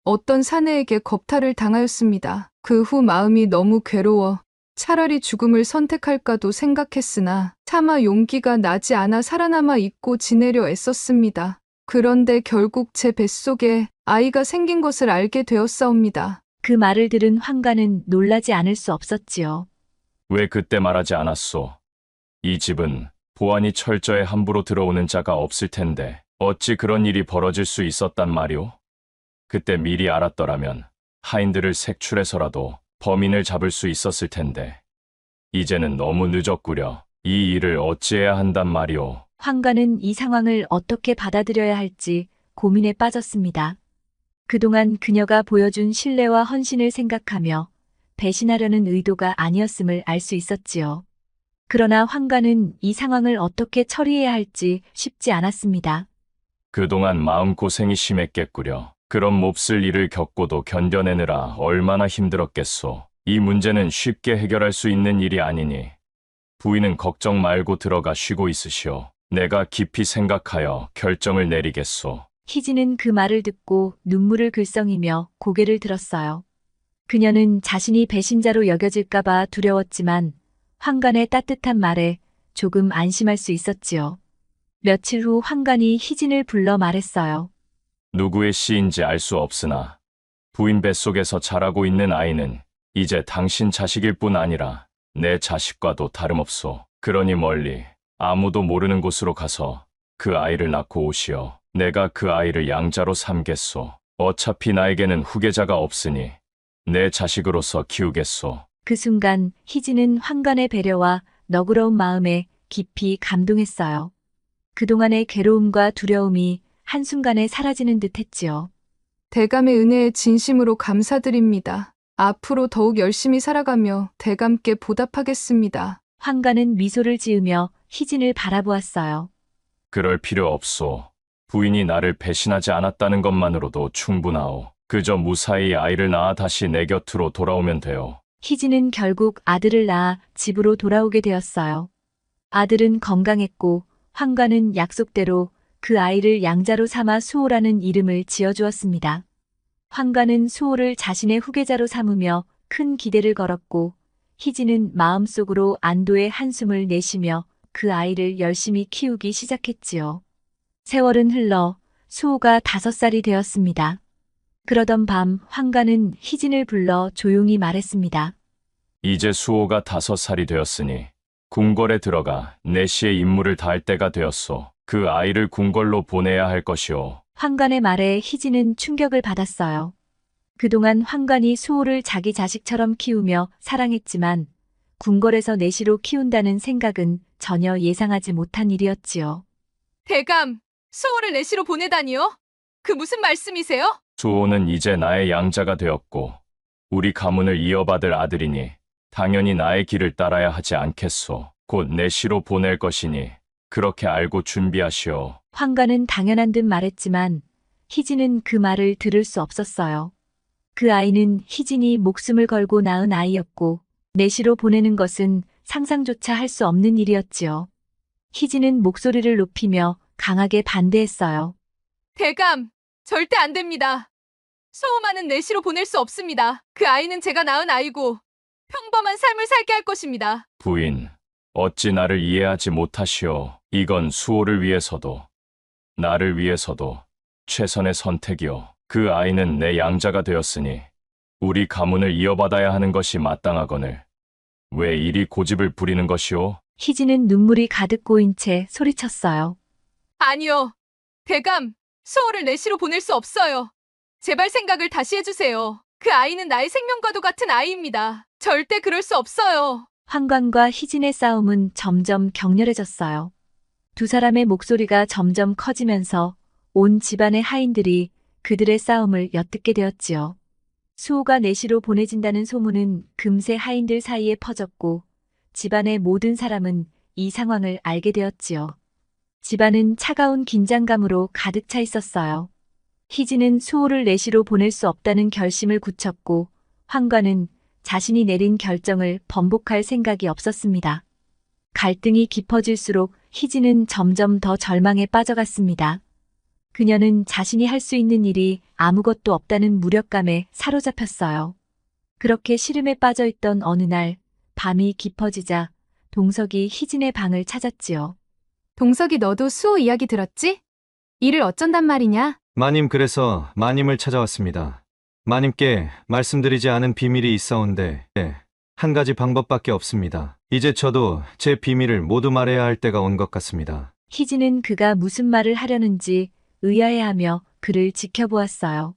[SPEAKER 2] 어떤 사내에게 겁탈을 당하였습니다. 그 후 마음이 너무 괴로워 차라리 죽음을 선택할까도 생각했으나 차마 용기가 나지 않아 살아남아 있고 지내려 애썼습니다. 그런데 결국 제 뱃속에 아이가 생긴 것을 알게 되었사옵니다.
[SPEAKER 3] 그 말을 들은 환관은 놀라지 않을 수 없었지요.
[SPEAKER 6] 왜 그때 말하지 않았소? 이 집은 보안이 철저해 함부로 들어오는 자가 없을 텐데 어찌 그런 일이 벌어질 수 있었단 말이오? 그때 미리 알았더라면 하인들을 색출해서라도 범인을 잡을 수 있었을 텐데 이제는 너무 늦었구려. 이 일을 어찌해야 한단 말이오?
[SPEAKER 3] 환관은 이 상황을 어떻게 받아들여야 할지 고민에 빠졌습니다. 그동안 그녀가 보여준 신뢰와 헌신을 생각하며 배신하려는 의도가 아니었음을 알 수 있었지요. 그러나 환관은 이 상황을 어떻게 처리해야 할지 쉽지 않았습니다.
[SPEAKER 6] 그동안 마음고생이 심했겠구려. 그런 몹쓸 일을 겪고도 견뎌내느라 얼마나 힘들었겠소. 이 문제는 쉽게 해결할 수 있는 일이 아니니 부인은 걱정 말고 들어가 쉬고 있으시오. 내가 깊이 생각하여 결정을 내리겠소.
[SPEAKER 3] 희진은 그 말을 듣고 눈물을 글썽이며 고개를 들었어요. 그녀는 자신이 배신자로 여겨질까봐 두려웠지만 환관의 따뜻한 말에 조금 안심할 수 있었지요. 며칠 후 환관이 희진을 불러 말했어요.
[SPEAKER 6] 누구의 씨인지 알 수 없으나 부인 뱃속에서 자라고 있는 아이는 이제 당신 자식일 뿐 아니라 내 자식과도 다름없소. 그러니 멀리 아무도 모르는 곳으로 가서 그 아이를 낳고 오시오. 내가 그 아이를 양자로 삼겠소. 어차피 나에게는 후계자가 없으니 내 자식으로서 키우겠소.
[SPEAKER 3] 그 순간 희진은 환관의 배려와 너그러운 마음에 깊이 감동했어요. 그동안의 괴로움과 두려움이 한순간에 사라지는 듯 했지요.
[SPEAKER 2] 대감의 은혜에 진심으로 감사드립니다. 앞으로 더욱 열심히 살아가며 대감께 보답하겠습니다.
[SPEAKER 3] 환관은 미소를 지으며 희진을 바라보았어요.
[SPEAKER 6] 그럴 필요 없소. 부인이 나를 배신하지 않았다는 것만으로도 충분하오. 그저 무사히 아이를 낳아 다시 내 곁으로 돌아오면 돼요.
[SPEAKER 3] 희진은 결국 아들을 낳아 집으로 돌아오게 되었어요. 아들은 건강했고 환관은 약속대로 그 아이를 양자로 삼아 수호라는 이름을 지어주었습니다. 환관은 수호를 자신의 후계자로 삼으며 큰 기대를 걸었고 희진은 마음속으로 안도의 한숨을 내쉬며 그 아이를 열심히 키우기 시작했지요. 세월은 흘러 수호가 5살이 되었습니다. 그러던 밤 환관은 희진을 불러 조용히 말했습니다.
[SPEAKER 6] 이제 수호가 5살이 되었으니 궁궐에 들어가 내시의 임무를 다할 때가 되었소. 그 아이를 궁궐로 보내야 할 것이오.
[SPEAKER 3] 환관의 말에 희진은 충격을 받았어요. 그동안 환관이 수호를 자기 자식처럼 키우며 사랑했지만 궁궐에서 내시로 키운다는 생각은 전혀 예상하지 못한 일이었지요.
[SPEAKER 2] 대감, 수호를 내시로 보내다니요? 그 무슨 말씀이세요?
[SPEAKER 6] 수호는 이제 나의 양자가 되었고 우리 가문을 이어받을 아들이니 당연히 나의 길을 따라야 하지 않겠소. 곧 내시로 보낼 것이니 그렇게 알고 준비하시오.
[SPEAKER 3] 환관은 당연한 듯 말했지만 희진은 그 말을 들을 수 없었어요. 그 아이는 희진이 목숨을 걸고 낳은 아이였고 내시로 보내는 것은 상상조차 할 수 없는 일이었지요. 희진은 목소리를 높이며 강하게 반대했어요.
[SPEAKER 2] 대감, 절대 안 됩니다. 수호만은 내시로 보낼 수 없습니다. 그 아이는 제가 낳은 아이고 평범한 삶을 살게 할 것입니다.
[SPEAKER 6] 부인, 어찌 나를 이해하지 못하시오. 이건 수호를 위해서도 나를 위해서도 최선의 선택이오. 그 아이는 내 양자가 되었으니 우리 가문을 이어받아야 하는 것이 마땅하거늘 왜 이리 고집을 부리는 것이오?
[SPEAKER 3] 희진은 눈물이 가득 고인 채 소리쳤어요.
[SPEAKER 2] 아니요. 대감, 수호를 내시로 보낼 수 없어요. 제발 생각을 다시 해주세요. 그 아이는 나의 생명과도 같은 아이입니다. 절대 그럴 수 없어요.
[SPEAKER 3] 환관과 희진의 싸움은 점점 격렬해졌어요. 두 사람의 목소리가 점점 커지면서 온 집안의 하인들이 그들의 싸움을 엿듣게 되었지요. 수호가 내시로 보내진다는 소문은 금세 하인들 사이에 퍼졌고 집안의 모든 사람은 이 상황을 알게 되었지요. 집안은 차가운 긴장감으로 가득 차 있었어요. 희진은 수호를 내시로 보낼 수 없다는 결심을 굳혔고 환관은 자신이 내린 결정을 번복할 생각이 없었습니다. 갈등이 깊어질수록 희진은 점점 더 절망에 빠져갔습니다. 그녀는 자신이 할 수 있는 일이 아무것도 없다는 무력감에 사로잡혔어요. 그렇게 시름에 빠져있던 어느 날 밤이 깊어지자 동석이 희진의 방을 찾았지요.
[SPEAKER 2] 동석이 너도 수호 이야기 들었지? 일을 어쩐단 말이냐?
[SPEAKER 8] 마님, 그래서 마님을 찾아왔습니다. 마님께 말씀드리지 않은 비밀이 있어온데 한 가지 방법밖에 없습니다. 이제 저도 제 비밀을 모두 말해야 할 때가 온 것 같습니다.
[SPEAKER 3] 희진은 그가 무슨 말을 하려는지 의아해하며 그를 지켜보았어요.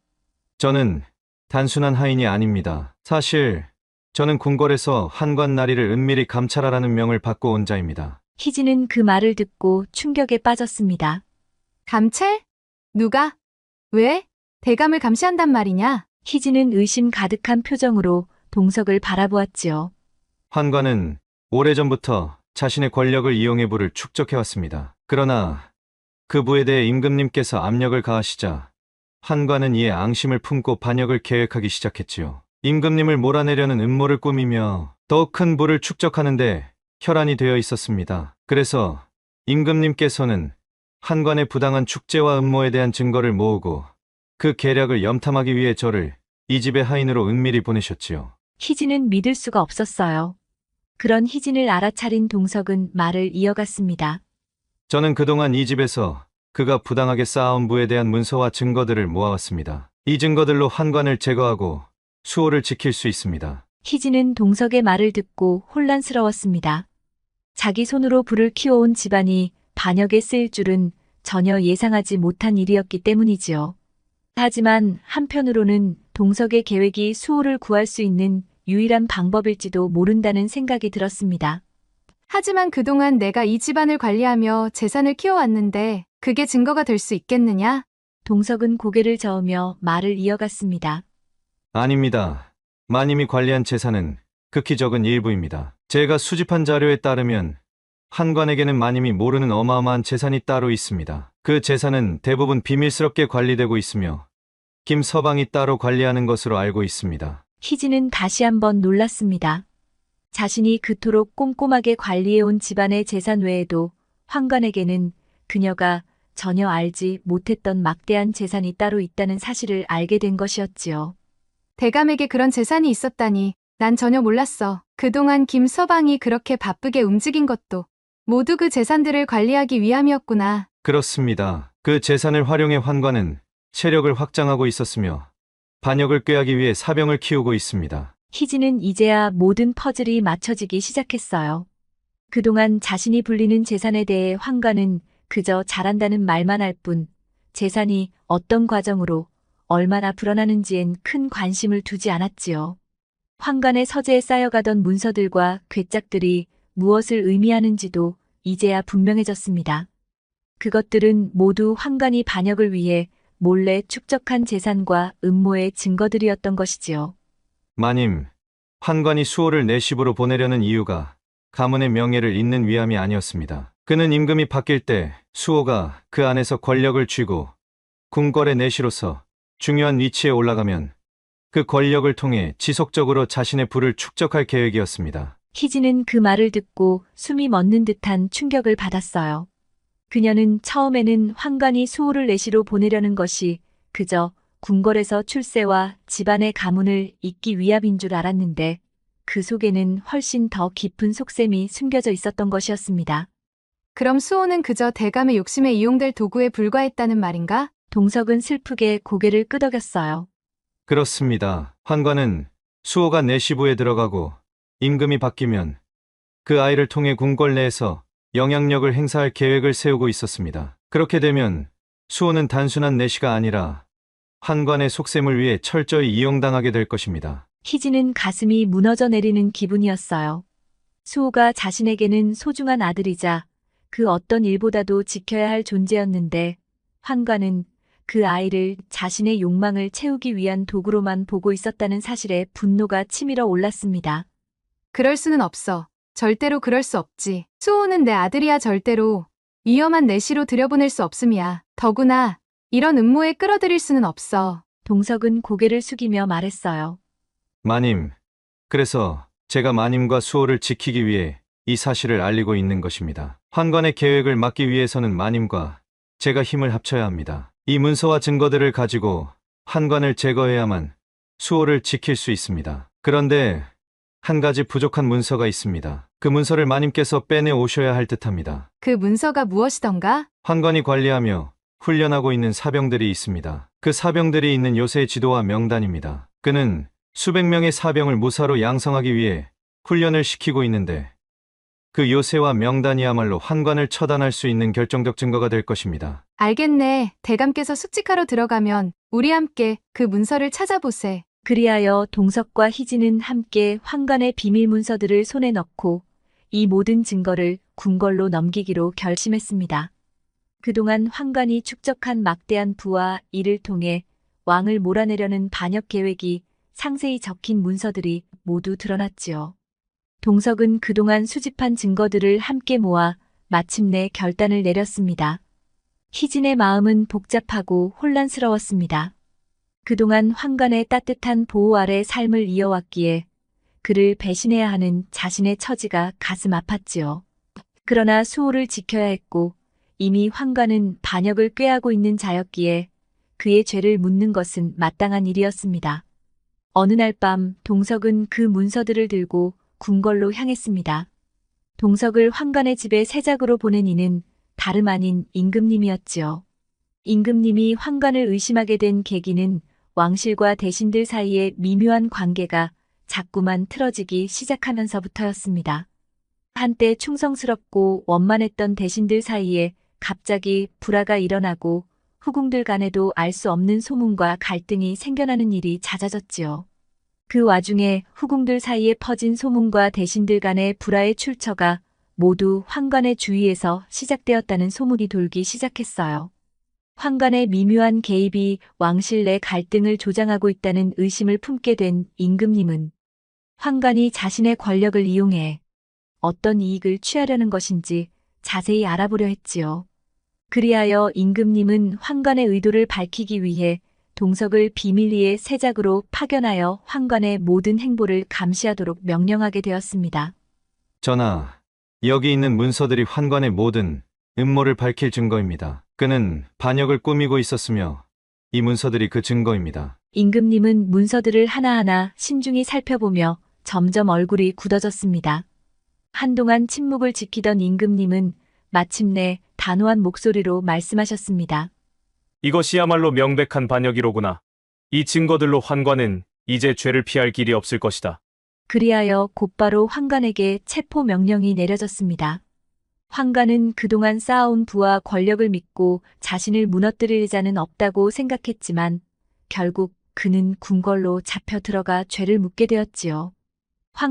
[SPEAKER 8] 저는 단순한 하인이 아닙니다. 사실 저는 궁궐에서 한관 나리를 은밀히 감찰하라는 명을 받고 온 자입니다.
[SPEAKER 3] 희진은 그 말을 듣고 충격에 빠졌습니다.
[SPEAKER 2] 감찰? 누가? 왜? 대감을 감시한단 말이냐?
[SPEAKER 3] 희진은 의심 가득한 표정으로 동석을 바라보았지요.
[SPEAKER 8] 한관은 오래전부터 자신의 권력을 이용해 부를 축적해왔습니다. 그러나 그 부에 대해 임금님께서 압력을 가하시자 한관은 이에 앙심을 품고 반역을 계획하기 시작했지요. 임금님을 몰아내려는 음모를 꾸미며 더 큰 부를 축적하는데 혈안이 되어 있었습니다. 그래서 임금님께서는 한관의 부당한 축제와 음모에 대한 증거를 모으고 그 계략을 염탐하기 위해 저를 이 집의 하인으로 은밀히 보내셨지요.
[SPEAKER 3] 희진은 믿을 수가 없었어요. 그런 희진을 알아차린 동석은 말을 이어갔습니다.
[SPEAKER 8] 저는 그동안 이 집에서 그가 부당하게 쌓아온 부에 대한 문서와 증거들을 모아왔습니다. 이 증거들로 한관을 제거하고 수호를 지킬 수 있습니다.
[SPEAKER 3] 희진은 동석의 말을 듣고 혼란스러웠습니다. 자기 손으로 불을 키워온 집안이 반역에 쓰일 줄은 전혀 예상하지 못한 일이었기 때문이지요. 하지만 한편으로는 동석의 계획이 수호를 구할 수 있는 유일한 방법일지도 모른다는 생각이 들었습니다.
[SPEAKER 2] 하지만 그동안 내가 이 집안을 관리하며 재산을 키워왔는데 그게 증거가 될 수 있겠느냐?
[SPEAKER 3] 동석은 고개를 저으며 말을 이어갔습니다.
[SPEAKER 8] 아닙니다. 마님이 관리한 재산은 극히 적은 일부입니다. 제가 수집한 자료에 따르면 한관에게는 마님이 모르는 어마어마한 재산이 따로 있습니다. 그 재산은 대부분 비밀스럽게 관리되고 있으며 김서방이 따로 관리하는 것으로 알고 있습니다.
[SPEAKER 3] 희진은 다시 한번 놀랐습니다. 자신이 그토록 꼼꼼하게 관리해온 집안의 재산 외에도 환관에게는 그녀가 전혀 알지 못했던 막대한 재산이 따로 있다는 사실을 알게 된 것이었지요.
[SPEAKER 2] 대감에게 그런 재산이 있었다니 난 전혀 몰랐어. 그동안 김서방이 그렇게 바쁘게 움직인 것도 모두 그 재산들을 관리하기 위함이었구나.
[SPEAKER 8] 그렇습니다. 그 재산을 활용해 환관은 세력을 확장하고 있었으며 반역을 꾀하기 위해 사병을 키우고 있습니다.
[SPEAKER 3] 희진은 이제야 모든 퍼즐이 맞춰지기 시작했어요. 그동안 자신이 불리는 재산에 대해 환관은 그저 잘한다는 말만 할 뿐 재산이 어떤 과정으로 얼마나 불어나는지엔 큰 관심을 두지 않았지요. 환관의 서재에 쌓여가던 문서들과 괴짝들이 무엇을 의미하는지도 이제야 분명해졌습니다. 그것들은 모두 환관이 반역을 위해 몰래 축적한 재산과 음모의 증거들이었던 것이지요.
[SPEAKER 8] 마님, 환관이 수호를 내 집으로 보내려는 이유가 가문의 명예를 잇는 위함이 아니었습니다. 그는 임금이 바뀔 때 수호가 그 안에서 권력을 쥐고 궁궐의 내시로서 중요한 위치에 올라가면 그 권력을 통해 지속적으로 자신의 부를 축적할 계획이었습니다.
[SPEAKER 3] 희진은 그 말을 듣고 숨이 멎는 듯한 충격을 받았어요. 그녀는 처음에는 환관이 수호를 내시로 보내려는 것이 그저 궁궐에서 출세와 집안의 가문을 잇기 위함인 줄 알았는데 그 속에는 훨씬 더 깊은 속셈이 숨겨져 있었던 것이었습니다.
[SPEAKER 2] 그럼 수호는 그저 대감의 욕심에 이용될 도구에 불과했다는 말인가?
[SPEAKER 3] 동석은 슬프게 고개를 끄덕였어요.
[SPEAKER 8] 그렇습니다. 환관은 수호가 내시부에 들어가고 임금이 바뀌면 그 아이를 통해 궁궐 내에서 영향력을 행사할 계획을 세우고 있었습니다. 그렇게 되면 수호는 단순한 내시가 아니라 환관의 속셈을 위해 철저히 이용당하게 될 것입니다.
[SPEAKER 3] 희진은 가슴이 무너져 내리는 기분이었어요. 수호가 자신에게는 소중한 아들이자 그 어떤 일보다도 지켜야 할 존재였는데 환관은 그 아이를 자신의 욕망을 채우기 위한 도구로만 보고 있었다는 사실에 분노가 치밀어 올랐습니다.
[SPEAKER 2] 그럴 수는 없어. 절대로 그럴 수 없지. 수호는 내 아들이야. 절대로 위험한 내시로 들여보낼 수 없음이야. 더구나 이런 음모에 끌어들일 수는 없어.
[SPEAKER 3] 동석은 고개를 숙이며 말했어요.
[SPEAKER 8] 마님, 그래서 제가 마님과 수호를 지키기 위해 이 사실을 알리고 있는 것입니다. 환관의 계획을 막기 위해서는 마님과 제가 힘을 합쳐야 합니다. 이 문서와 증거들을 가지고 환관을 제거해야만 수호를 지킬 수 있습니다. 그런데 한 가지 부족한 문서가 있습니다. 그 문서를 마님께서 빼내 오셔야 할 듯합니다.
[SPEAKER 2] 그 문서가 무엇이던가?
[SPEAKER 8] 환관이 관리하며 훈련하고 있는 사병들이 있습니다. 그 사병들이 있는 요새의 지도와 명단입니다. 그는 수백 명의 사병을 무사로 양성하기 위해 훈련을 시키고 있는데 그 요새와 명단이야말로 환관을 처단할 수 있는 결정적 증거가 될 것입니다.
[SPEAKER 2] 알겠네. 대감께서 숙직하러 들어가면 우리 함께 그 문서를 찾아보세.
[SPEAKER 3] 그리하여 동석과 희진은 함께 환관의 비밀 문서들을 손에 넣고 이 모든 증거를 궁궐로 넘기기로 결심했습니다. 그동안 환관이 축적한 막대한 부와 이를 통해 왕을 몰아내려는 반역 계획이 상세히 적힌 문서들이 모두 드러났지요. 동석은 그동안 수집한 증거들을 함께 모아 마침내 결단을 내렸습니다. 희진의 마음은 복잡하고 혼란스러웠습니다. 그동안 환관의 따뜻한 보호 아래 삶을 이어왔기에 그를 배신해야 하는 자신의 처지가 가슴 아팠지요. 그러나 수호를 지켜야 했고 이미 환관은 반역을 꾀하고 있는 자였기에 그의 죄를 묻는 것은 마땅한 일이었습니다. 어느 날 밤 동석은 그 문서들을 들고 궁궐로 향했습니다. 동석을 환관의 집에 새작으로 보낸 이는 다름 아닌 임금님이었지요. 임금님이 환관을 의심하게 된 계기는 왕실과 대신들 사이의 미묘한 관계가 자꾸만 틀어지기 시작하면서부터였습니다. 한때 충성스럽고 원만했던 대신들 사이에 갑자기 불화가 일어나고 후궁들 간에도 알 수 없는 소문과 갈등이 생겨나는 일이 잦아졌지요. 그 와중에 후궁들 사이에 퍼진 소문과 대신들 간의 불화의 출처가 모두 환관의 주위에서 시작되었다는 소문이 돌기 시작했어요. 환관의 미묘한 개입이 왕실 내 갈등을 조장하고 있다는 의심을 품게 된 임금님은 환관이 자신의 권력을 이용해 어떤 이익을 취하려는 것인지 자세히 알아보려 했지요. 그리하여 임금님은 환관의 의도를 밝히기 위해 동석을 비밀리에 새작으로 파견하여 환관의 모든 행보를 감시하도록 명령하게 되었습니다.
[SPEAKER 8] 전하, 여기 있는 문서들이 환관의 모든 음모를 밝힐 증거입니다. 그는 반역을 꾸미고 있었으며 이 문서들이 그 증거입니다.
[SPEAKER 3] 임금님은 문서들을 하나하나 신중히 살펴보며 점점 얼굴이 굳어졌습니다. 한동안 침묵을 지키던 임금님은 마침내 단호한 목소리로 말씀하셨습니다.
[SPEAKER 9] 이것이야말로 명백한 반역이로구나. 이 증거들로 환관은 이제 죄를 피할 길이 없을 것이다.
[SPEAKER 3] 그리하여 곧바로 환관에게 체포 명령이 내려졌습니다. 환관은 그동안 쌓아온 부와 권력을 믿고 자신을 무너뜨릴 자는 없다고 생각했지만 결국 그는 궁궐로 잡혀 들어가 죄를 묻게 되었지요.